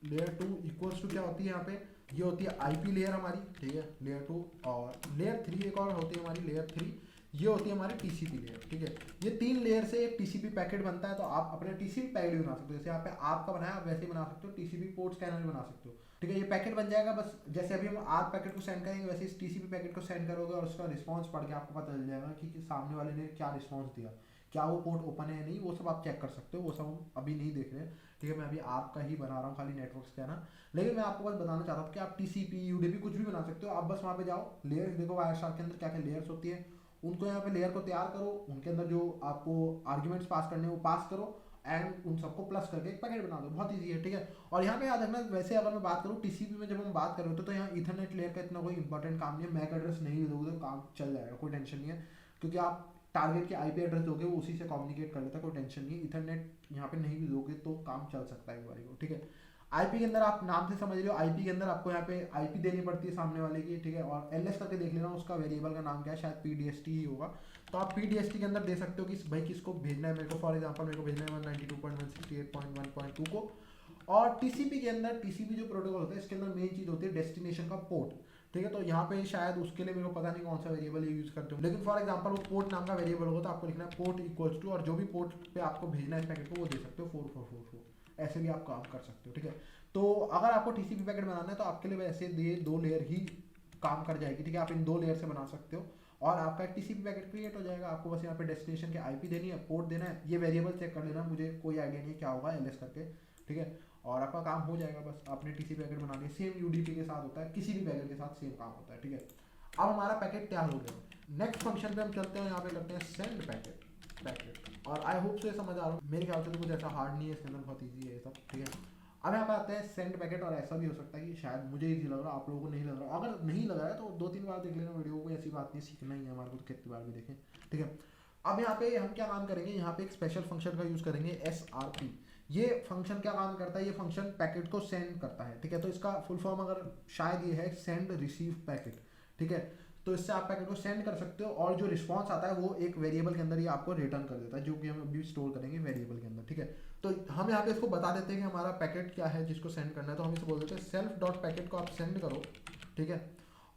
लेयर 2 इक्वल्स टू क्या होती है यहाँ पे, ये होती है आईपी लेयर हमारी, ठीक है, लेयर 2। और लेयर 3 एक और होती है हमारी, लेयर 3, ये होती है हमारी टीसीपी लेयर, ठीक है। ये 3 लेयर से एक टीसीपी पैकेट बनता है। तो आप अपने टीसीपी पैकेट भी बना सकते हो, जैसे यहाँ पे आपका बनाया आप वैसे ही बना सकते हो, टीसीपी पोर्ट स्कैनर भी बना सकते हो, ठीक है। ये पैकेट बन जाएगा, बस जैसे अभी हम आर पैकेट को सेंड करेंगे वैसे इस टीसीपी पैकेट को सेंड करोगे और उसका रिस्पॉन्स पढ़ के आपको पता चल जाएगा कि सामने वाले ने क्या रिस्पॉन्स दिया, क्या वो पोर्ट ओपन है या नहीं, वो सब आप चेक कर सकते हो, वो सब हम अभी नहीं देख रहे हैं। ठीक है, मैं अभी आर्क का ही बना रहा हूँ खाली नेटवर्क स्कैनर। लेकिन मैं आपको बस बताना चाहता हूँ कि आप टीसीपी यूडीपी कुछ भी बना सकते हो। आप बस वहाँ पे जाओ, लेयर्स देखो वायरशार्क के अंदर क्या क्या लेयर्स होती है, उनको यहाँ पे लेयर को तैयार करो, उनके अंदर जो आपको आर्ग्यूमेंट्स पास करने हैं वो पास करो, एंड उन सबको प्लस करके एक पैकेट बना दो। बहुत ईजी है। ठीक है, और यहाँ पे याद रखना, वैसे अगर मैं बात करूँ टीसीपी में जब हम बात कर रहे होते तो यहाँ ईथरनेट लेयर का इतना कोई इंपॉर्टेंट काम नहीं है। मैक एड्रेस नहीं भी दोगे तो काम चल जाएगा, कोई टेंशन नहीं है, क्योंकि आप टारगेट के आईपी एड्रेस दोगे वो उसी से कम्युनिकेट कर लेता है, कोई टेंशन नहीं है। ईथरनेट यहाँ पे नहीं भी दोगे तो काम चल सकता है एक बारी को। ठीक है, आईपी के अंदर आप नाम से समझ रहे हो, आईपी के अंदर आपको यहाँ पे आईपी देनी पड़ती है सामने वाले की। ठीक है, और एलएस करके देख लेना उसका वेरिएबल का नाम क्या है, शायद पीडीएसटी ही होगा। तो आप पीडीएसटी के अंदर दे सकते हो कि भाई किसको भेजना है मेरे को, फॉर एग्जांपल मेरे को भेजना है 192.168.1.2 को। और टीसीपी के अंदर, टीसीपी जो प्रोटोकॉल होता है इसके अंदर मेन चीज होती है डेस्टिनेशन का पोर्ट। ठीक है, तो यहाँ पे शायद उसके लिए मेरे को पता नहीं कौन सा वेरिएबल यूज करते हो, लेकिन फॉर एग्जांपल वो पोर्ट नाम का वेरिएबल होगा तो आपको लिखना है पोर्ट इक्वल्स टू, और जो भी पोर्ट पे आपको भेजना है इस पैकेट को वो दे सकते हो 4444। ऐसे भी आप काम कर सकते हो। ठीक है, तो अगर आपको टीसीपी पैकेट बनाना है तो आपके लिए वैसे ये 2 लेयर ही काम कर जाएगी। ठीक है, आप इन 2 लेयर से बना सकते हो और आपका एक टीसीपी पैकेट क्रिएट हो जाएगा। आपको बस यहाँ पे डेस्टिनेशन के आईपी देनी है, पोर्ट देना है, ये वेरिएबल चेक कर लेना, मुझे कोई आइडिया नहीं है क्या होगा एलएस करके। ठीक है, और आपका काम हो जाएगा, बस आपने टीसीपी पैकेट बना लिया। सेम यूडीपी के साथ होता है, किसी भी पैकेट के साथ सेम काम होता है। ठीक है, अब हमारा पैकेट तैयार हो गया। नेक्स्ट फंक्शन पे हम चलते हैं, यहाँ पे करते हैं सेंड पैकेट। और आई होप से समझ आ रहा हूँ, मेरे ख्याल से तो कुछ ऐसा हार्ड नहीं है, इसके अंदर बहुत ईजी है ये सब। ठीक है, अब यहाँ पे आते हैं सेंड पैकेट। और ऐसा भी हो सकता है कि शायद मुझे इजी लग रहा है, आप लोगों को नहीं लग रहा। अगर नहीं लग रहा है तो 2-3 बार देख लेना वीडियो को, ऐसी बात नहीं, सीखना ही है हमारे को तो कितनी बार भी देखें। ठीक है, अब यहाँ पे हम क्या काम करेंगे, यहाँ पे एक स्पेशल फंक्शन का यूज करेंगे SRP। ये फंक्शन क्या काम करता है, ये फंक्शन पैकेट को सेंड करता है। ठीक है, तो इसका फुल फॉर्म अगर शायद ये है सेंड रिसीव पैकेट। ठीक है, तो इससे आप पैकेट को सेंड कर सकते हो और जो रिस्पॉन्स आता है वो एक वेरिएबल के अंदर ये आपको रिटर्न कर देता है, जो कि हम अभी स्टोर करेंगे वेरिएबल के अंदर। ठीक है, तो हम यहाँ पे इसको बता देते हैं कि हमारा पैकेट क्या है जिसको सेंड करना है, तो हम इसे बोल देते हैं सेल्फ डॉट पैकेट को आप सेंड करो। ठीक है,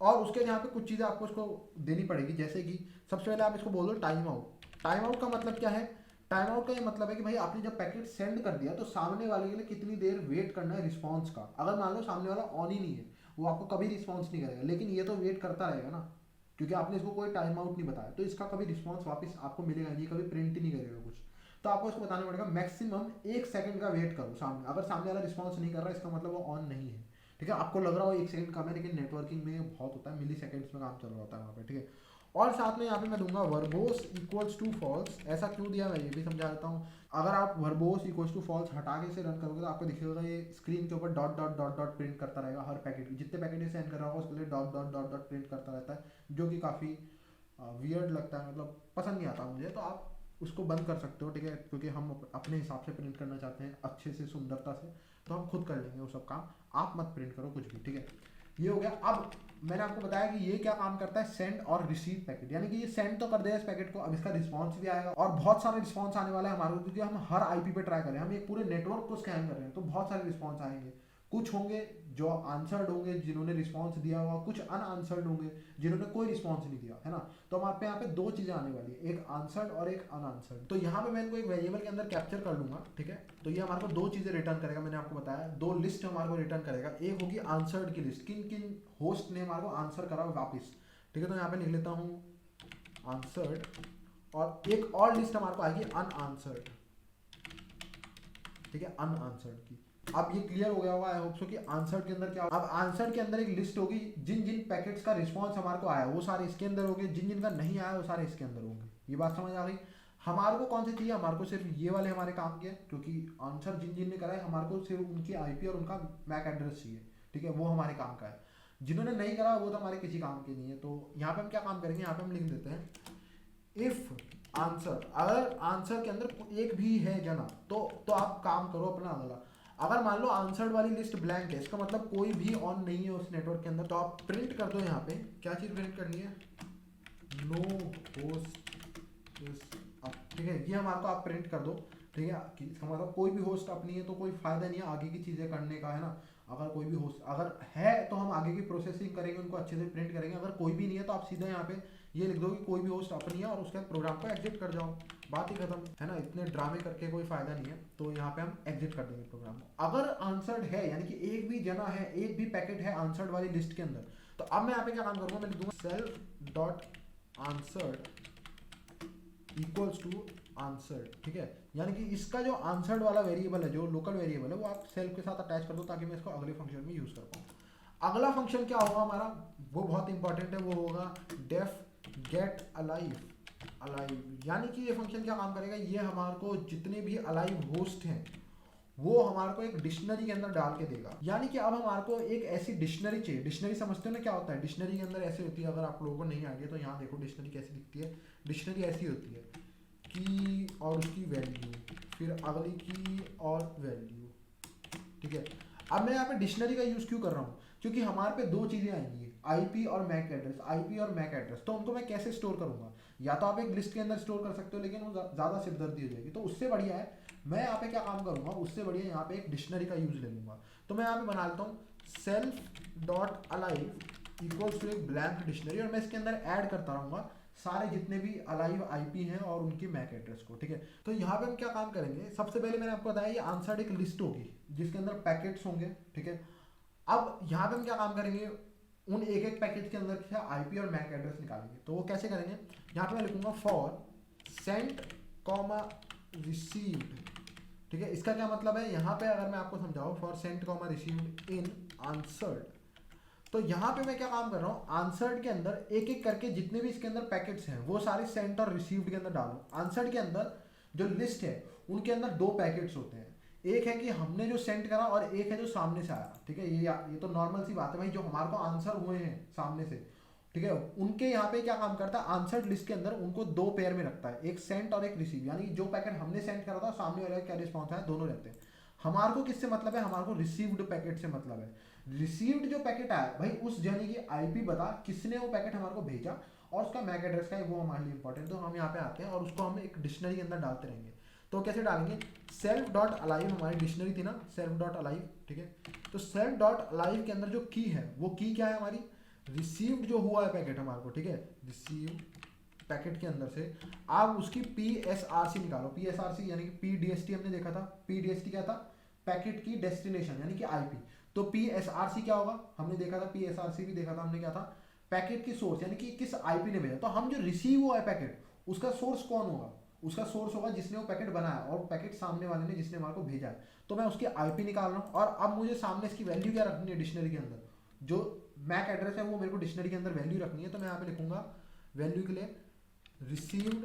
और उसके यहाँ पे कुछ चीज़ें आपको इसको देनी पड़ेगी, जैसे कि सबसे पहले आप इसको बोल दो टाइम आउट। टाइम आउट का मतलब क्या है, टाइम आउट का ये मतलब है कि भाई आपने जब पैकेट सेंड कर दिया तो सामने वाले के लिए कितनी देर वेट करना है रिस्पॉन्स का। अगर मान लो सामने वाला ऑन ही नहीं है, वो आपको कभी रिस्पॉन्स नहीं करेगा, लेकिन ये तो वेट करता रहेगा ना, क्योंकि आपने इसको कोई टाइम आउट नहीं बताया, तो इसका कभी रिस्पॉन्स वापस आपको मिलेगा नहीं, कभी प्रिंट ही नहीं करेगा कुछ। तो आपको इसको बताना पड़ेगा मैक्सिमम 1 सेकंड का वेट करो सामने, अगर सामने वाला रिस्पॉन्स नहीं कर रहा इसका मतलब वो ऑन नहीं है। ठीक है, आपको लग रहा हो 1 सेकंड कम है, लेकिन नेटवर्किंग में बहुत होता है, मिली सेकंड्स में काम चल रहा होता है वहाँ पे। ठीक है, और साथ में यहाँ पे मैं दूंगा वर्बोस इक्वल्स टू फॉल्स। ऐसा क्यों दिया मैं ये भी समझा देता हूँ। अगर आप वर्बोस इक्वल्स टू फॉल्स हटा के से रन करोगे तो आपको दिखेगा ये स्क्रीन के ऊपर dot dot dot dot print करता रहेगा हर पैकेट की, जितने पैकेट ये सेंड कर रहा होगा उसके लिए dot dot dot dot print करता रहता है, जो कि काफ़ी वियर्ड लगता है, मतलब पसंद नहीं आता मुझे। तो आप उसको बंद कर सकते हो। ठीक है, क्योंकि हम अपने हिसाब से प्रिंट करना चाहते हैं अच्छे से, सुंदरता से, तो हम खुद कर लेंगे वो सब काम, आप मत प्रिंट करो कुछ भी। ठीक है, ये हो गया। अब मैंने आपको बताया कि ये क्या काम करता है, सेंड और रिसीव पैकेट, यानी कि ये सेंड तो कर देगा इस पैकेट को, अब इसका रिस्पॉन्स भी आएगा और बहुत सारे रिस्पॉन्स आने वाले हैं हमारे को, क्योंकि हम हर आईपी पे ट्राई कर रहे हैं, हम एक पूरे नेटवर्क को स्कैन कर रहे हैं, तो बहुत सारे रिस्पॉन्स आएंगे। कुछ होंगे जो आंसर्ड होंगे जिन्होंने रिस्पॉन्स दिया होगा, कुछ अनआंसर्ड होंगे जिन्होंने कोई रिस्पॉन्स नहीं दिया, है ना। तो हमारे पे यहाँ पे 2 चीजें आने वाली है, एक आंसर्ड और एक अनआंसर्ड। तो यहाँ पे मैं इनको एक वेरिएबल के अंदर कैप्चर कर लूंगा। ठीक है, तो ये हमारे को 2 चीजें रिटर्न करेगा, मैंने आपको बताया 2 लिस्ट हमारे को रिटर्न करेगा। एक होगी आंसर्ड की लिस्ट, किन किन होस्ट ने हमारे को आंसर करा वापिस। ठीक है, तो यहाँ पे लिख लेता हूँ आंसर्ड, और एक और लिस्ट हमारे को आएगी अनआंसर्ड। ठीक है, अनआंसर्ड की। अब ये क्लियर हो गया होगा आई होप सो कि आंसर्ड के अंदर क्या होगा। अब आंसर्ड के अंदर एक लिस्ट होगी, जिन जिन पैकेट्स का रिस्पांस हमारे को आया वो सारे इसके अंदर होंगे, जिन जिन का नहीं आया वो सारे इसके अंदर होंगे। ये बात समझ आ गई। हमारे को कौन से चाहिए, हमारे को सिर्फ ये वाले हमारे काम के, क्योंकि आंसर जिन जिन ने करा है हमारे को सिर्फ उनकी आईपी और उनका मैक एड्रेस चाहिए। ठीक है, वो हमारे काम का है। जिन्होंने नहीं करा वो तो हमारे किसी काम के नहीं है। तो यहाँ पे हम क्या काम करेंगे, यहाँ पे हम लिख देते हैं इफ आंसर, अगर आंसर के अंदर एक भी है जना तो आप काम करो अपना अगला। अगर मान लो आंसर्ड वाली लिस्ट ब्लैंक है, इसका मतलब कोई भी ऑन नहीं है उस नेटवर्क के अंदर, तो आप प्रिंट कर दो। यहाँ पे क्या चीज प्रिंट करनी है, नो होस्ट इज अप। ठीक है, ये हमारे को आप प्रिंट कर दो। ठीक है, इसका मतलब कोई भी होस्ट अप नहीं है तो कोई फायदा नहीं है आगे की चीजें करने का, है ना। अगर कोई भी होस्ट अगर है तो हम आगे की प्रोसेसिंग करेंगे, उनको अच्छे से प्रिंट करेंगे। अगर कोई भी नहीं है तो आप सीधा यहाँ पे ये लिख दो कि कोई भी होस्ट अप नहीं है, और उसके बाद प्रोग्राम को एग्जिट कर जाओ, बात ही खत्म, है ना। इतने ड्रामे करके कोई फायदा नहीं है, तो यहाँ पे हम एग्जिट कर देंगे प्रोग्राम को। अगर आंसर्ड है, यानी कि एक भी जना है, एक भी पैकेट है आंसर्ड वाली लिस्ट के अंदर, तो अब मैं यहाँ पे क्या काम करूंगा, मैं लिख दूंगा self dot answered equals to answered, ठीक है। यानी कि इसका जो आंसर्ड वाला वेरिएबल है, जो लोकल वेरिएबल है, वो आप सेल्फ के साथ अटैच कर दो ताकि मैं इसको अगले फंक्शन में यूज़ कर पाऊँ। अगला फंक्शन क्या होगा हमारा, वो बहुत इंपॉर्टेंट है, वो होगा डेफ गेट अलाइव। अलाइव यानी कि ये फंक्शन क्या काम करेगा, ये हमारे को जितने भी अलाइव होस्ट हैं वो हमारे को एक डिक्शनरी के अंदर डाल के देगा। यानी कि अब हमारे को एक ऐसी डिक्शनरी चाहिए। डिक्शनरी समझते हो ना क्या होता है, डिक्शनरी के अंदर ऐसे होती है, अगर आप लोगों को नहीं आइडिया तो यहाँ देखो डिक्शनरी कैसी दिखती है। डिक्शनरी ऐसी होती है, की और उसकी वैल्यू, फिर अगली की और वैल्यू, ठीक है। अब मैं यहाँ पे डिक्शनरी का यूज़ क्यों कर रहा हूँ, क्योंकि हमारे पे दो चीज़ें आएंगी, आईपी और मैक एड्रेस। आईपी और मैक एड्रेस तो उनको मैं कैसे स्टोर करूँगा, या तो आप एक लिस्ट के अंदर स्टोर कर सकते हो, लेकिन वो ज़्यादा सिरदर्दी हो जाएगी। तो उससे बढ़िया है मैं यहाँ पे क्या काम करूँगा, उससे बढ़िया यहाँ पे एक डिक्शनरी का यूज़ ले लूँगा। तो मैं यहाँ पे बना लेता हूँ self dot alive equals to एक ब्लैंक डिक्शनरी, और मैं इसके अंदर ऐड करता रहूँगा सारे जितने भी अलाइव आईपी हैं और उनकी मैक एड्रेस को, ठीक है। तो यहाँ पे हम क्या काम करेंगे, सबसे पहले मैंने आपको बताया ये आंसर्ड एक लिस्ट होगी जिसके अंदर पैकेट्स होंगे, ठीक है। अब यहाँ पे हम क्या काम करेंगे, उन एक एक पैकेट के अंदर क्या आईपी और मैक एड्रेस निकालेंगे। तो वो कैसे करेंगे, यहाँ पे मैं लिखूंगा फॉर सेंट कॉमा रिसीव्ड, ठीक है। इसका क्या मतलब है, यहाँ पे अगर मैं आपको समझाऊँ, for sent comma received in answered, तो यहाँ पे मैं क्या काम कर रहा हूँ, आंसर्ड के अंदर एक एक करके जितने भी इसके अंदर पैकेट्स हैं वो सारे सेंट और रिसीव्ड के अंदर डालो। आंसर्ड के अंदर जो लिस्ट है उनके अंदर दो पैकेट्स होते हैं, एक है कि हमने जो सेंड करा और एक है जो सामने से आया, ठीक है। ये तो नॉर्मल सी बात है भाई, जो हमारे को आंसर हुए हैं सामने से, ठीक है, उनके यहाँ पे क्या काम करता है, आंसर्ड लिस्ट के अंदर उनको दो पेयर में रखता है, एक सेंट और एक रिसीव। यानी जो पैकेट हमने सेंड करा था सामने वाले का रिस्पॉन्स आया, दोनों रहते हैं। हमारे को किससे मतलब है, हमारे को रिसीव्ड पैकेट से मतलब है। रिसीव्ड जो पैकेट आया भाई, उस जने की आईपी बता किसने वो पैकेट हमारे को भेजा और उसका मैक एड्रेस का है, वो हमारे लिए इंपॉर्टेंट। तो हम यहाँ पे आते हैं और उसको हम एक डिक्शनरी के अंदर डालते रहेंगे। तो कैसे डालेंगे, सेल्फ डॉट अलाइव, हमारी डिक्शनरी थी ना सेल्फ डॉट अलाइव, ठीक है। तो सेल्फ डॉट अलाइव के अंदर जो की है, वो की क्या है हमारी, रिसीव्ड जो हुआ है पैकेट हमारे को, ठीक है। रिसीव पैकेट के अंदर से आप उसकी PSRC निकालो। PSRC यानी कि PDST हमने देखा था, PDST क्या था, पैकेट की डेस्टिनेशन यानी कि आईपी। तो PSRC क्या होगा, हमने देखा था, PSRC भी देखा था हमने, क्या था, पैकेट की सोर्स यानी कि किस आईपी ने भेजा। तो हम जो रिसीव हुआ है पैकेट, उसका सोर्स कौन होगा, उसका सोर्स होगा जिसने वो पैकेट बनाया और पैकेट सामने वाले ने जिसने हमारे को भेजा है। तो मैं उसकी आईपी निकाल रहा हूँ और अब मुझे सामने इसकी वैल्यू क्या रखनी है, डिक्शनरी के अंदर जो मैक एड्रेस है वो मेरे को डिक्शनरी के अंदर वैल्यू रखनी है। तो मैं यहाँ पे लिखूंगा वैल्यू के लिए रिसीव्ड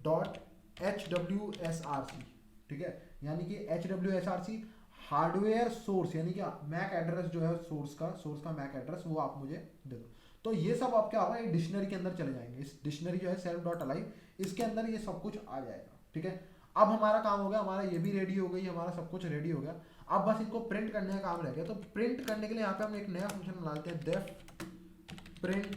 डॉट HWSRC, ठीक है। यानी कि HWSRC हार्डवेयर सोर्स यानी कि मैक एड्रेस जो है सोर्स का मैक एड्रेस वो आप मुझे दे दो। तो ये सब आप क्या होगा, ये डिक्शनरी के अंदर चले जाएंगे। इस डिक्शनरी जो है सेल्फ डॉट अलाइव, इसके अंदर ये सब कुछ आ जाएगा, ठीक है। अब हमारा काम हो गया, हमारा ये भी रेडी हो गई, हमारा सब कुछ रेडी हो गया। अब बस इनको प्रिंट करने का काम रह गया। तो प्रिंट करने के लिए यहाँ पे हम एक नया फंक्शन डालते हैं, डेफ प्रिंट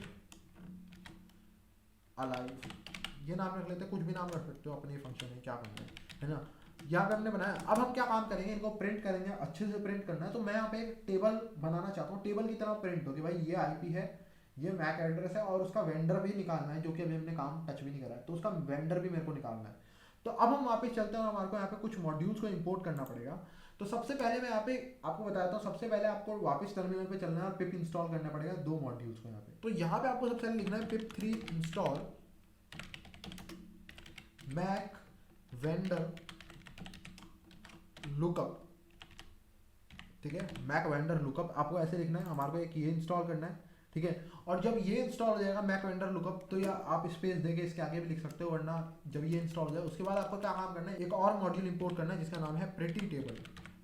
अलाइव। ये नाम रख लेते हैं, कुछ भी नाम रख सकते हो अपने फंक्शन है, क्या करना है ना। यहाँ पे हमने बनाया। अब हम क्या काम करेंगे, इनको प्रिंट करेंगे, अच्छे से प्रिंट करना है। तो मैं यहाँ पे एक टेबल बनाना चाहता हूँ, टेबल की तरह प्रिंट हो कि भाई ये आईपी है, ये मैक एड्रेस है और उसका वेंडर भी निकालना है, जो कि अभी हमने काम टच भी नहीं करा है। तो उसका वेंडर भी मेरे को निकालना है। तो अब हम वापस चलते हैं और हमारे को यहाँ पे कुछ मॉड्यूल्स को इंपोर्ट करना पड़ेगा। तो सबसे पहले मैं यहाँ पे आपको बताता हूँ, सबसे पहले आपको वापस टर्मिनल पे चलना है और पिप इंस्टॉल करना पड़ेगा दो मॉड्यूल्स को यहाँ पे। तो यहाँ पे आपको सबसे पहले लिखना है pip3 install Mac vendor lookup, ठीक है। मैक वेंडर लुकअप आपको ऐसे लिखना है, हमारे को एक ये इंस्टॉल करना है, ठीक है। और जब ये इंस्टॉल हो जाएगा मैक वेंडर लुकअप, तो या आप स्पेस देके इसके आगे भी लिख सकते हो, वरना जब ये इंस्टॉल हो जाए उसके बाद आपको क्या काम करना है, एक और मॉड्यूल इंपोर्ट करना है जिसका नाम है प्रिटी टेबल,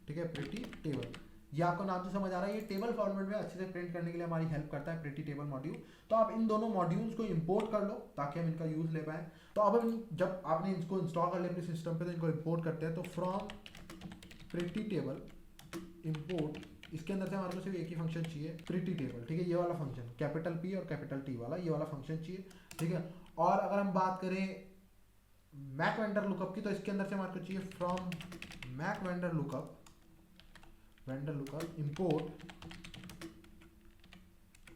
ठीक है। प्रिटी टेबल, ये आपको नाम से समझ आ रहा है, ये टेबल फॉर्मेट में अच्छे से प्रिंट करने के लिए हमारी हेल्प करता है प्रिटी टेबल मॉड्यूल। तो आप इन दोनों मॉड्यूल्स को इंपोर्ट कर लो ताकि हम इनका यूज ले पाए। तो अब हम जब आपने इसको इंस्टॉल कर लिया अपने सिस्टम पे, तो इनको इंपोर्ट करते हैं। तो फ्रॉम प्रिटी टेबल इंपोर्ट, इसके अंदर से हमारे को सिर्फ एक ही फंक्शन चाहिए, प्रिटी टेबल, ठीक है। ये वाला फंक्शन कैपिटल P और कैपिटल T वाला, ये वाला फंक्शन चाहिए, ठीक है। और अगर हम बात करें मैक वेंडर लुकअप की, तो इसके अंदर से हमारे को चाहिए from mac vendor lookup import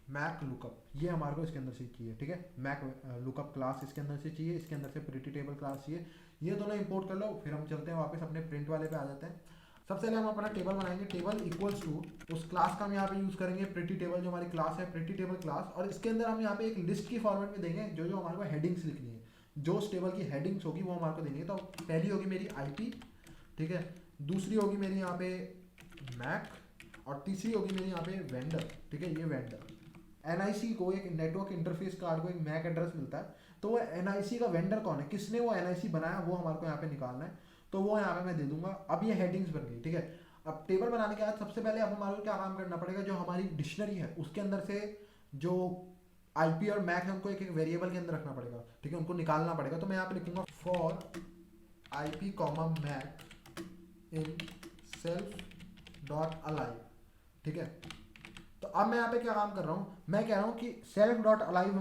mac lookup, ये हमारे को इसके अंदर से चाहिए, ठीक है। मैक लुकअप क्लास इसके अंदर से चाहिए, इसके अंदर से प्रिटी टेबल क्लास चाहिए। ये दोनों इंपोर्ट कर लो, फिर हम चलते हैं वापस अपने प्रिंट वाले पे आ जाते हैं। सबसे पहले हम अपना टेबल बनाएंगे, टेबल इक्वल्स टू, उस क्लास का हम यहाँ पे यूज करेंगे प्रिटी टेबल, जो हमारी क्लास है प्रिटी टेबल क्लास। और इसके अंदर हम यहाँ पे एक लिस्ट की फॉर्मेट में देंगे जो जो हमारे को हेडिंग्स लिखनी है, जो उस टेबल की हेडिंग्स होगी वो हमारे को देनी है। तो पहली होगी मेरी आईपी, ठीक है, दूसरी होगी मेरी यहाँ पे मैक, और तीसरी होगी मेरी यहाँ पे वेंडर, ठीक है, ये वेंडर। एनआईसी को, एक नेटवर्क इंटरफेस कार्ड को एक मैक एड्रेस मिलता है, तो वो एनआईसी का वेंडर कौन है, किसने वो एनआईसी बनाया, वो हमारे को यहाँ पे निकालना है। तो वो यहाँ पे मैं दे दूंगा। अब ये हेडिंग्स बन गई, ठीक है। अब टेबल बनाने के बाद सबसे पहले अब हमारे को क्या काम करना पड़ेगा, जो हमारी डिक्शनरी है उसके अंदर से जो आईपी और मैक है उनको एक एक वेरिएबल के अंदर रखना पड़ेगा, ठीक है, उनको निकालना पड़ेगा। तो मैं यहाँ पे लिखूंगा for IP comma mac in self dot alive, ठीक है। तो अब मैं यहाँ पे क्या काम कर रहा हूँ, मैं कह रहा हूँ कि सेल्फ डॉट अलाइव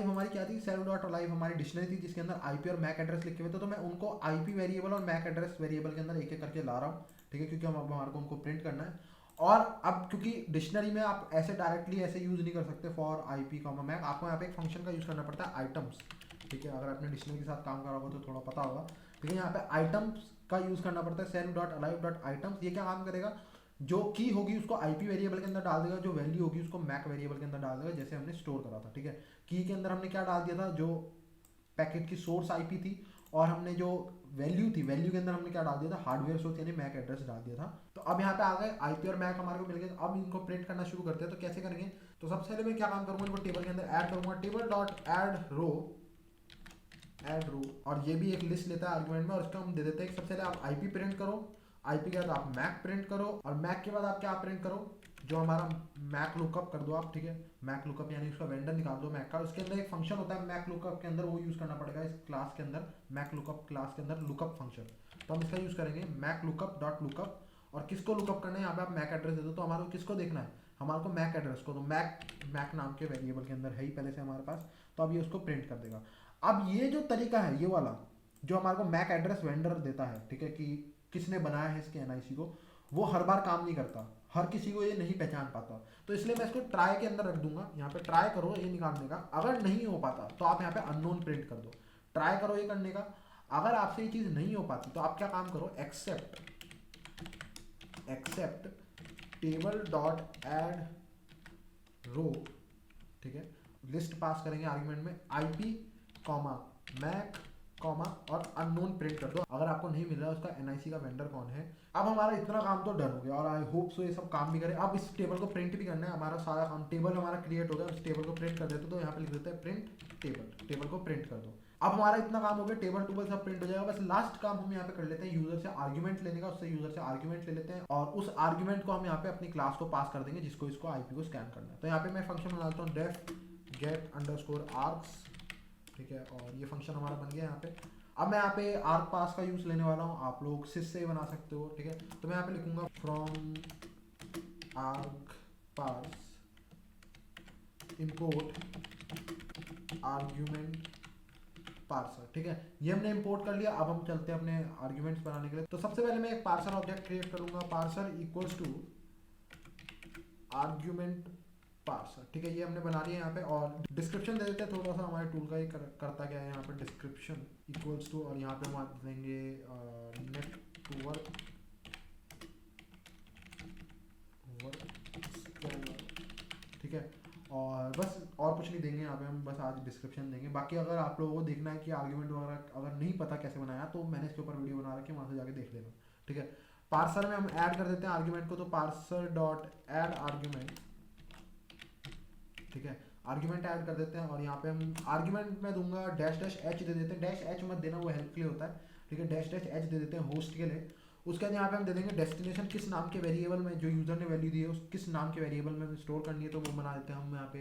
हमारी क्या थी, सेल्फ डॉट अलाइव हमारी डिक्शनरी थी जिसके अंदर आईपी और मैक एड्रेस लिखे हुए थे। तो मैं उनको आईपी वेरिएबल और मैक एड्रेस वेरिएबल के अंदर एक एक करके ला रहा हूँ, ठीक है, क्योंकि हमारे को उनको प्रिंट करना है। और अब क्योंकि डिक्शनरी में आप ऐसे डायरेक्टली ऐसे यूज नहीं कर सकते फॉर आईपी कॉमा मैक, आपको यहाँ पे एक फंक्शन का यूज करना पड़ता है आइटम्स, ठीक है। अगर आपने डिक्शनरी के साथ काम करा होगा तो थोड़ा पता होगा, ठीक है। यहाँ पे आइटम्स का यूज करना पड़ता है, self dot alive dot items. ये क्या काम करेगा, जो की होगी उसको आईपी वेरिएबल के अंदर डाल देगा, जो वैल्यू होगी उसको मैक वेरिएबल के अंदर डाल देगा, जैसे हमने स्टोर करा था, ठीक है। की के अंदर हमने क्या डाल दिया था, जो पैकेट की सोर्स आईपी थी, और हमने जो वैल्यू थी, वैल्यू के अंदर हमने क्या डाल दिया था, हार्डवेयर सोर्स यानी मैक एड्रेस डाल दिया था। तो अब यहाँ पे आ गए आईपी और मैक हमारे को मिल गए। तो अब इनको प्रिंट करना शुरू करते हैं। तो कैसे करेंगे, तो सबसे पहले मैं क्या काम करूंगा, इनको टेबल के अंदर ऐड करूंगा, टेबल डॉट ऐड रो, और ये भी एक लिस्ट लेता है आर्गुमेंट में, और इसका हम दे देते हैं कि सबसे पहले आप आईपी प्रिंट करो, आईपी के बाद आप मैक प्रिंट करो, और मैक के बाद आप क्या प्रिंट करो, जो हमारा मैक लुकअप कर दो आप, ठीक है। मैक लुकअप यानी उसका वेंडर निकाल दो मैक का। उसके अंदर एक फंक्शन होता है मैक लुकअप के अंदर, वो यूज करना पड़ेगा इस क्लास के अंदर, मैक लुकअप क्लास के अंदर लुकअप फंक्शन। तो हम इसका यूज करेंगे मैक लुकअप डॉट लुकअप। और किसको लुकअप करना है, यहाँ पे आप मैक एड्रेस दे दो। तो हमारे को किसको देखना है, हमारे को मैक एड्रेस को। तो मैक नाम के वेरिएबल के अंदर है ही पहले से हमारे पास, तो अब ये उसको प्रिंट कर देगा। अब ये जो तरीका है, ये वाला जो हमारे को मैक एड्रेस वेंडर देता है, ठीक है, कि किसने बनाया है इसके एनआईसी को, वो हर बार काम नहीं करता, हर किसी को ये नहीं पहचान पाता। तो इसलिए मैं इसको ट्राई के अंदर रख दूंगा। यहाँ पे ट्राई करो ये निकालने का, अगर नहीं हो पाता तो आप यहाँ पे अननोन प्रिंट कर दो। ट्राई करो ये करने का, अगर आपसे ये चीज नहीं हो पाती तो आप क्या काम करो, एक्सेप्ट टेबल डॉट ऐड रो, ठीक है, लिस्ट पास करेंगे आर्गुमेंट में, आईपी कॉमा मैक कॉमा और अननोन प्रिंट कर दो। अगर आपको नहीं मिल रहा है उसका एनआईसी का वेंडर कौन है। अब हमारा इतना काम तो डन हो गया, और आई होप सो ये सब काम भी करे। अब इस टेबल को प्रिंट भी करना है, हमारा सारा काम, टेबल हमारा क्रिएट हो गया, उस टेबल को प्रिंट कर देते। तो यहाँ पे लिख देते हैं प्रिंट टेबल, टेबल को प्रिंट कर दो। अब हमारा इतना काम हो गया, टेबल टूबल सब प्रिंट हो जाएगा। बस लास्ट काम हम यहाँ पे कर लेते हैं यूजर से आर्ग्यूमेंट लेने का, उससे यूजर से आर्ग्यूमेंट ले लेते हैं, और उस आर्ग्यूमेंट को हम यहाँ पे अपनी क्लास को पास कर देंगे जिसको इसको आईपी को स्कैन करना है। तो यहाँ पे मैं फंक्शन बनाता हूँ डेफ गेट अंडरस्कोर आर्क्स, ठीक है, और ये फंक्शन हमारा बन गया यहाँ पे। अब मैं यहाँ पे आर्क पास का यूज लेने वाला हूँ, आप लोग सिस से बना सकते हो, ठीक है। तो मैं यहाँ पे लिखूंगा from arc pass import argument parser, ठीक है, ये हमने इंपोर्ट कर लिया। अब हम चलते हैं अपने आर्ग्यूमेंट्स बनाने के लिए। तो सबसे पहले मैं एक पार्सर ऑब्जेक्ट क्रिएट करूंगा, parser equals to argument parser, ठीक है, ये हमने बना लिया यहाँ पे। और डिस्क्रिप्शन दे देते हैं थोड़ा सा, हमारे टूल का ये करता क्या है यहाँ पे, डिस्क्रिप्शन इक्वल्स टू, और यहाँ पे हम देंगे नेटवर्क स्कैनर, ठीक है। और बस और कुछ नहीं देंगे यहाँ पे हम, बस आज डिस्क्रिप्शन देंगे। बाकी अगर आप लोगों को देखना है कि आर्ग्यूमेंट वगैरह अगर नहीं पता कैसे बनाया, तो मैंने इसके ऊपर वीडियो बना रखी है, वहाँ से जाके देख लेना, ठीक है। पार्सर में हम ऐड कर देते हैं आर्ग्यूमेंट को, तो पार्सर डॉट ऐड आर्ग्यूमेंट, ठीक है, आर्ग्यूमेंट ऐड कर देते हैं। और यहाँ पे हम आर्ग्यूमेंट में दूंगा डैश डैश एच दे देते हैं, डैश एच मत देना, वो हेल्प के लिए होता है, ठीक है, डैश डैश एच दे देते हैं होस्ट के लिए। उसके बाद यहाँ पे हम दे देंगे डेस्टिनेशन, किस नाम के वेरिएबल में जो यूजर ने वैल्यू दी है उस किस नाम के वेरिएबल में स्टोर करनी है, तो वो बना देते हैं हम यहाँ पे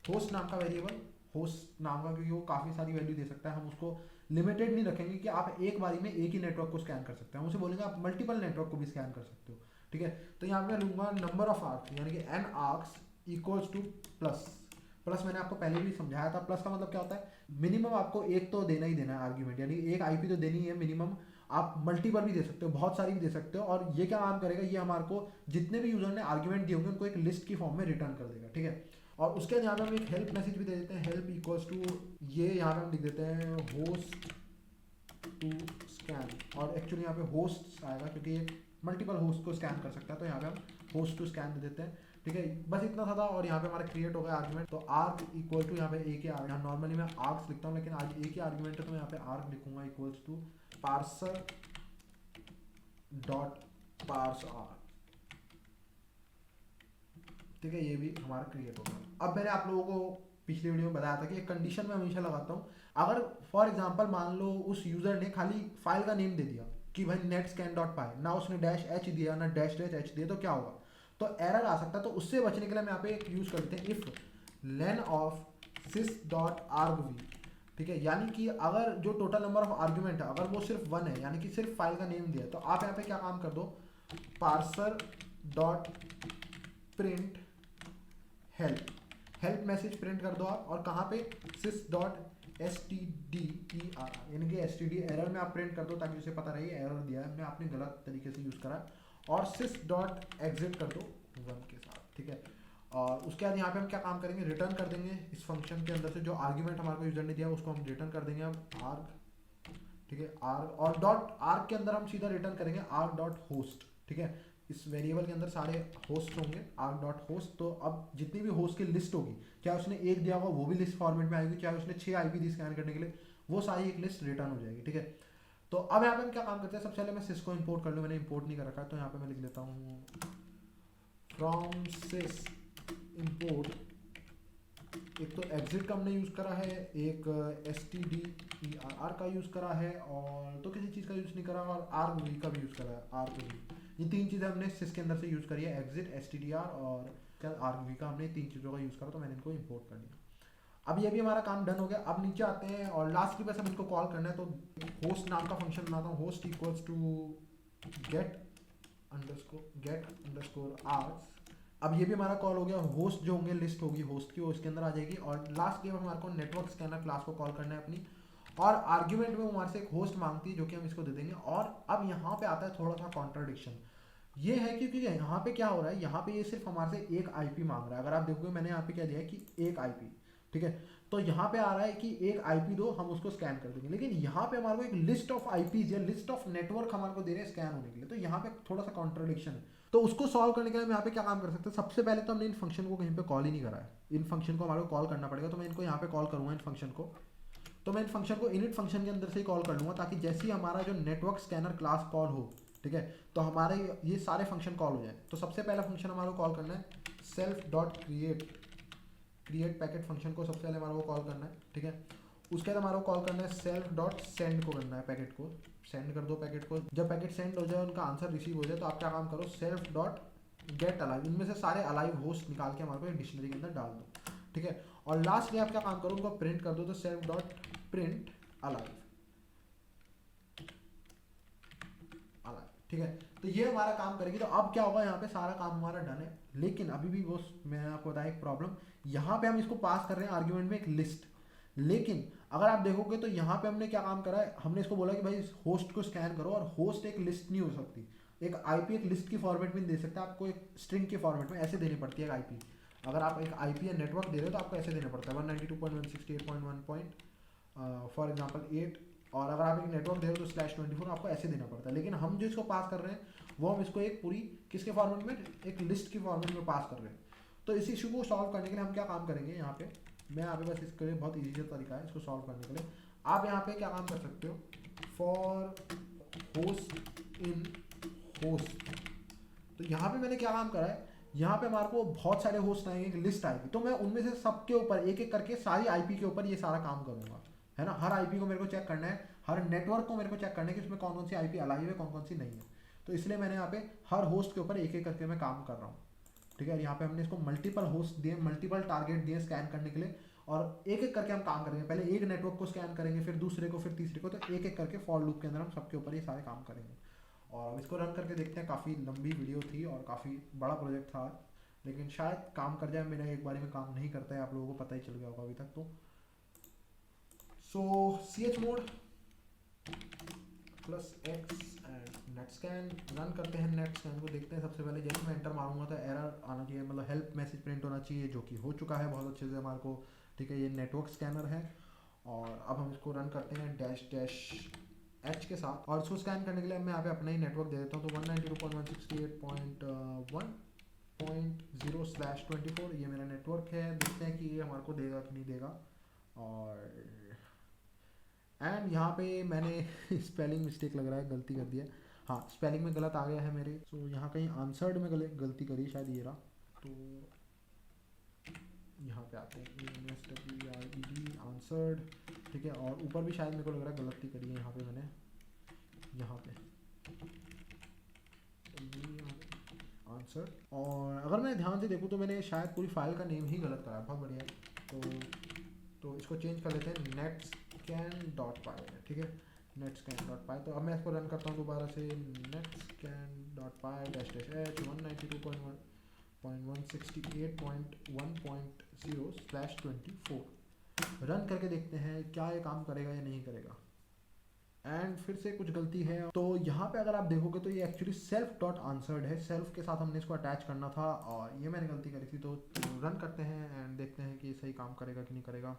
होस्ट नाम का वेरिएबल, होस्ट नाम का, क्योंकि वो काफ़ी सारी वैल्यू दे सकता है। हम उसको लिमिटेड नहीं रखेंगे कि आप एक बारी में एक ही नेटवर्क को स्कैन कर सकते हैं, हम उसे बोलेंगे आप मल्टीपल नेटवर्क को भी स्कैन कर सकते हो, ठीक है। तो यहाँ पे मैं लूंगा नंबर ऑफ आर्क्स, यानी कि n args equals to plus. Plus मैंने आपको पहले भी समझाया था, प्लस का मतलब क्या होता है, मिनिमम आपको एक तो देना ही देना है आर्ग्यूमेंट, यानी एक आईपी तो देनी है मिनिमम। आप मल्टीपल भी दे सकते हो, बहुत सारी भी दे सकते हो। और ये क्या काम करेगा, ये हमारे को जितने भी यूजर ने आर्ग्यूमेंट दिए होंगे उनको एक लिस्ट की फॉर्म में रिटर्न कर देगा, ठीक है। और उसके बाद यहाँ पे हम एक हेल्प मैसेज भी दे देते हैं, हेल्प इक्वल्स टू, ये यहाँ पे हम लिख देते हैं होस्ट टू स्कैन, और एक्चुअली यहाँ पे होस्ट आएगा क्योंकि ये मल्टीपल होस्ट को स्कैन कर सकता है, तो यहाँ पे हम होस्ट टू स्कैन दे देते हैं, ठीक है, बस इतना सा था और यहाँ पे हमारा क्रिएट हो गया आर्गुमेंट। तो आर्ग इक्वल टू यहाँ पे ए के आर्ग, यहाँ नॉर्मली मैं आर्ग्स लिखता हूँ लेकिन आज ए के आर्गुमेंट है तो मैं यहाँ पे आर्ग लिखूंगा equals to parser dot parse arg. ठीक है, ये भी हमारा क्रिएट हो गया। अब मैंने आप लोगों को पिछली वीडियो में बताया था कि एक कंडीशन मैं हमेशा लगाता हूँ, अगर फॉर एग्जांपल मान लो उस यूजर ने खाली फाइल का नेम दे दिया कि भाई नेट स्कैन डॉट पाई, ना उसने डैश एच दिया ना डैश डैश एच दिया, तो क्या होगा, तो एरर आ सकता है। तो उससे बचने के लिए हम यहाँ पे एक यूज करते हैं if len of sys dot argv. ठीक है, यानी कि अगर जो टोटल नंबर ऑफ आर्ग्यूमेंट है अगर वो सिर्फ 1 है, यानी कि सिर्फ फाइल का नेम दिया है, तो आप यहाँ पे क्या काम कर दो, parser dot print help, help message print कर दो आप। और कहाँ पे, sys dot S T D E R, यानी कि एस टी डी एरर में आप प्रिंट कर दो ताकि उसे पता रहे एरर दिया है, मैं आपने गलत तरीके से यूज़ करा। और सिस डॉट एग्जिट कर दो 1 के साथ। ठीक है, और उसके बाद यहाँ पे हम क्या काम करेंगे, रिटर्न कर देंगे इस फंक्शन के अंदर से जो आर्ग्यूमेंट हमारे को यूजर ने दिया उसको हम रिटर्न कर देंगे अब आर्ग। ठीक है, आर्ग और डॉट आर्ग के अंदर हम सीधा रिटर्न करेंगे आर्ग डॉट होस्ट। ठीक है, इस वेरिएबल के अंदर सारे होस्ट होंगे आर्ग डॉट होस्ट। तो अब जितनी भी होस्ट की लिस्ट होगी, क्या उसने एक दिया होगा वो भी लिस्ट फॉर्मेट में आएगी, चाहे उसने 6 आईपी दी स्कैन करने के लिए, वो सारी एक लिस्ट रिटर्न हो जाएगी। ठीक है, तो अब यहाँ पे हम क्या काम करते हैं, सबसे पहले मैं सिस को इंपोर्ट कर लूँ, मैंने इंपोर्ट नहीं कर रखा है तो यहाँ पे मैं लिख लेता हूँ फ्रॉम सिस इंपोर्ट। एक तो एग्जिट का हमने यूज़ करा है, एक S T D E R R का यूज़ करा है, और तो किसी चीज़ का यूज़ नहीं करा, और आर्ग वी का भी यूज़ करा है, आर्ग वी। ये 3 चीज़ें हमने सिस के अंदर से यूज़ करी है, exit, S T D R और क्या आर्ग वी का, हमने 3 चीज़ों का यूज़ करा, तो मैंने इनको इंपोर्ट कर लिया। अब ये भी हमारा काम डन हो गया। अब नीचे आते हैं और लास्ट की बस हम इनको कॉल करना है, तो होस्ट नाम का फंक्शन बनाता हूँ, host equals to get underscore args. अब ये भी हमारा कॉल हो गया, होस्ट जो होंगे लिस्ट होगी होस्ट की वो इसके अंदर आ जाएगी। और लास्ट गेम हमारे को नेटवर्क स्कैनर क्लास को कॉल करना है अपनी, और आर्ग्यूमेंट में हमारे से एक होस्ट मांगती है जो कि हम इसको दे देंगे। और अब यहाँ पे आता है थोड़ा सा कॉन्ट्राडिक्शन, ये है क्योंकि यहाँ पे क्या हो रहा है, यहाँ पे ये सिर्फ हमारे से एक आईपी मांग रहा है। अगर आप देखोगे मैंने यहाँ पे क्या दिया है कि एक आईपी, ठीक है, तो यहाँ पे आ रहा है कि एक आईपी दो, हम उसको स्कैन कर देंगे। लेकिन यहाँ पे हमारे को एक लिस्ट ऑफ आईपीज या लिस्ट ऑफ नेटवर्क हमारे को दे रहे हैं स्कैन होने के लिए, तो यहाँ पे थोड़ा सा कॉन्ट्रडिक्शन है। तो उसको सॉल्व करने के लिए हम यहाँ पे क्या काम कर सकते हैं, सबसे पहले तो हमने इन फंक्शन को कहीं पे कॉल ही नहीं करा है, इन फंक्शन को हमारे को कॉल करना पड़ेगा। तो मैं इनको यहाँ पे कॉल करूँगा इन फंक्शन को, तो मैं इन फंक्शन को इनिट फंक्शन के अंदर से ही कॉल कर लूँगा ताकि जैसे ही हमारा जो नेटवर्क स्कैनर क्लास कॉल हो, ठीक है, तो हमारे ये सारे फंक्शन कॉल हो जाए। तो सबसे पहला फंक्शन हमारे को कॉल करना है self dot create packet function को सबसे पहले हमारे को कॉल करना है। ठीक है, उसके बाद हमारे को कॉल करना है सेल्फ डॉट सेंड को करना है, पैकेट को सेंड कर दो पैकेट को। जब पैकेट सेंड हो जाए, उनका आंसर रिसीव हो जाए, तो आप क्या काम करो, सेल्फ डॉट गेट अलाइव, इनमें से सारे अलाइव होस्ट निकाल के हमारे को एक डिक्शनरी के अंदर डाल दो। ठीक है, और लास्ट में आप क्या काम करो, उनको प्रिंट कर दो, तो सेल्फ डॉट प्रिंट अलाइव। ठीक है, तो ये हमारा काम करेगी। तो अब क्या होगा, यहाँ पे सारा काम हमारा डन है। लेकिन अभी भी वो मैंने आपको बताया एक प्रॉब्लम, यहाँ पे हम इसको पास कर रहे हैं आर्ग्यूमेंट में एक लिस्ट, लेकिन अगर आप देखोगे तो यहाँ पे हमने क्या काम करा है, हमने इसको बोला कि भाई इस होस्ट को स्कैन करो, और होस्ट एक लिस्ट नहीं हो सकती, एक आईपी एक लिस्ट की फॉर्मेट में दे सकता है, आपको एक स्ट्रिंग के फॉर्मेट में ऐसे देनी पड़ती है एक आईपी। अगर आप एक आईपी या नेटवर्क दे रहे हो तो आपको ऐसे देना पड़ता है 192.168.1. फॉर एग्जाम्पल 8, और अगर आप एक नेटवर्क दे रहे हो तो /24 आपको ऐसे देना पड़ता है। लेकिन हम जो इसको पास कर रहे हैं वो हम इसको एक पूरी किसके फॉर्मेट में, एक लिस्ट की फॉर्मेट में पास कर रहे हैं। तो इस इशू को सॉल्व करने के लिए हम क्या काम करेंगे, यहाँ पे मैं यहाँ पे बस इसके लिए बहुत ईजी तरीका है इसको सॉल्व करने के लिए। आप यहाँ पे क्या काम कर सकते हो, फॉर होस्ट इन होस्ट। तो यहाँ पे मैंने क्या काम करा है, यहाँ पे हमारे को बहुत सारे होस्ट आएंगे, एक लिस्ट आएगी, तो मैं उनमें से सबके ऊपर एक एक करके सारी आईपी के ऊपर ये सारा काम करूँगा, है ना। हर आईपी को मेरे को चेक करना है, हर नेटवर्क को मेरे को चेक करना है कि उसमें कौन कौन सी आईपी अलाइव है, कौन कौन सी नहीं है। तो इसलिए मैंने यहाँ पे हर होस्ट के ऊपर एक एक करके मैं काम कर रहा हूँ। ठीक है, यहाँ पे हमने इसको मल्टीपल होस्ट दिए, मल्टीपल टारगेट दिए स्कैन करने के लिए, और एक एक करके हम काम करेंगे। पहले एक नेटवर्क को स्कैन करेंगे, फिर दूसरे को, फिर तीसरे को, तो एक एक करके फॉर लूप के अंदर हम सबके ऊपर ये सारे काम करेंगे। और इसको रन करके देखते हैं। काफ़ी लंबी वीडियो थी और काफ़ी बड़ा प्रोजेक्ट था, लेकिन शायद काम कर जाए। मेरा एक बारी में काम नहीं करता है, आप लोगों को पता ही चल गया होगा अभी तक। तो सो chmod +x and net scan run करते हैं। नेट स्कैन को देखते हैं। सबसे पहले जैसे मैं एंटर मारूंगा तो एरर आना चाहिए, मतलब हेल्प मैसेज प्रिंट होना चाहिए, जो कि हो चुका है बहुत अच्छे से हमारे को। ठीक है, ये नेटवर्क स्कैनर है, और अब हम इसको रन करते हैं -h के साथ। और इसको स्कैन करने के लिए मैं यहाँ पे अपना ही नेटवर्क दे देता हूँ, तो 192.168.1 1.0/24 ये मेरा नेटवर्क है। देखते हैं कि ये हमारे को देगा कि नहीं देगा। और एंड यहाँ पे मैंने स्पेलिंग मिस्टेक लग रहा है, गलती कर दिया। हाँ, स्पेलिंग में गलत आ गया है मेरे। सो यहाँ कहीं आंसर्ड में गलती करी शायद, ये रहा। तो यहाँ पे आते हैं ANSWERED आंसर्ड, ठीक है। और ऊपर भी शायद मेरे को लग रहा है गलती करी है यहाँ पे मैंने, यहाँ पे आंसर। और अगर मैं ध्यान से देखूँ तो मैंने शायद पूरी फाइल का नेम ही गलत करा है। बहुत बढ़िया। तो इसको चेंज कर लेते हैं netscan.py, ठीक है, netscan.py। तो अब मैं इसको रन करता हूँ दोबारा से, netscan.py-h 192.168.1.0/24 रन करके देखते हैं क्या ये काम करेगा या नहीं करेगा। एंड फिर से कुछ गलती है। तो यहाँ पे अगर आप देखोगे तो ये एक्चुअली सेल्फ डॉट आंसर्ड है, सेल्फ के साथ हमने इसको अटैच करना था और ये मैंने गलती करी थी। तो रन करते हैं एंड देखते हैं कि ये सही काम करेगा कि नहीं करेगा।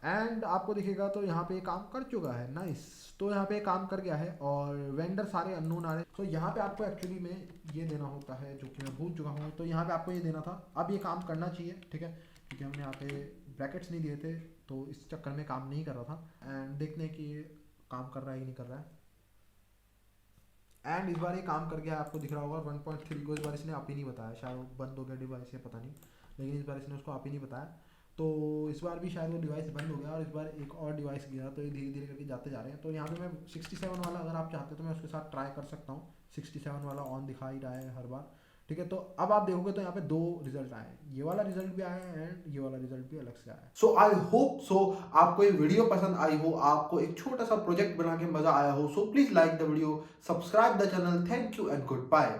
एंड आपको दिखेगा तो यहाँ पे काम कर चुका है, नाइस। तो यहाँ पे काम कर गया है और वेंडर सारे अननोन आ रहे हैं। तो यहाँ पे आपको एक्चुअली में ये देना होता है जो कि मैं भूल चुका हूँ। तो यहाँ पे आपको ये देना था, अब ये काम करना चाहिए, ठीक है, क्योंकि हमने यहाँ पे ब्रैकेट्स नहीं दिए थे तो इस चक्कर में काम नहीं कर रहा था। एंड देखते हैं कि ये काम कर रहा है कि नहीं कर रहा है। एंड इस बार ये काम कर गया, आपको दिख रहा होगा 1.3 को इस बार इसने आप ही नहीं बताया, शायद वो बंद हो गया डिवाइस या पता नहीं, लेकिन इस बार इसने उसको आप ही नहीं बताया। तो इस बार भी शायद वो डिवाइस बंद हो गया और इस बार एक और डिवाइस गया। तो ये धीरे धीरे करके जाते जा रहे हैं। तो यहाँ पे मैं 67 वाला अगर आप चाहते हो तो मैं उसके साथ ट्राई कर सकता हूँ। 67 वाला ऑन दिखा ही रहा है हर बार, ठीक है। तो अब आप देखोगे तो यहाँ पे 2 रिजल्ट आए, ये वाला रिजल्ट भी आया है एंड ये वाला रिजल्ट भी अलग से आया है। सो आई होप आपको ये वीडियो पसंद आई हो, आपको एक छोटा सा प्रोजेक्ट बना के मजा आया हो। So please like the video, subscribe the channel. Thank you and good bye.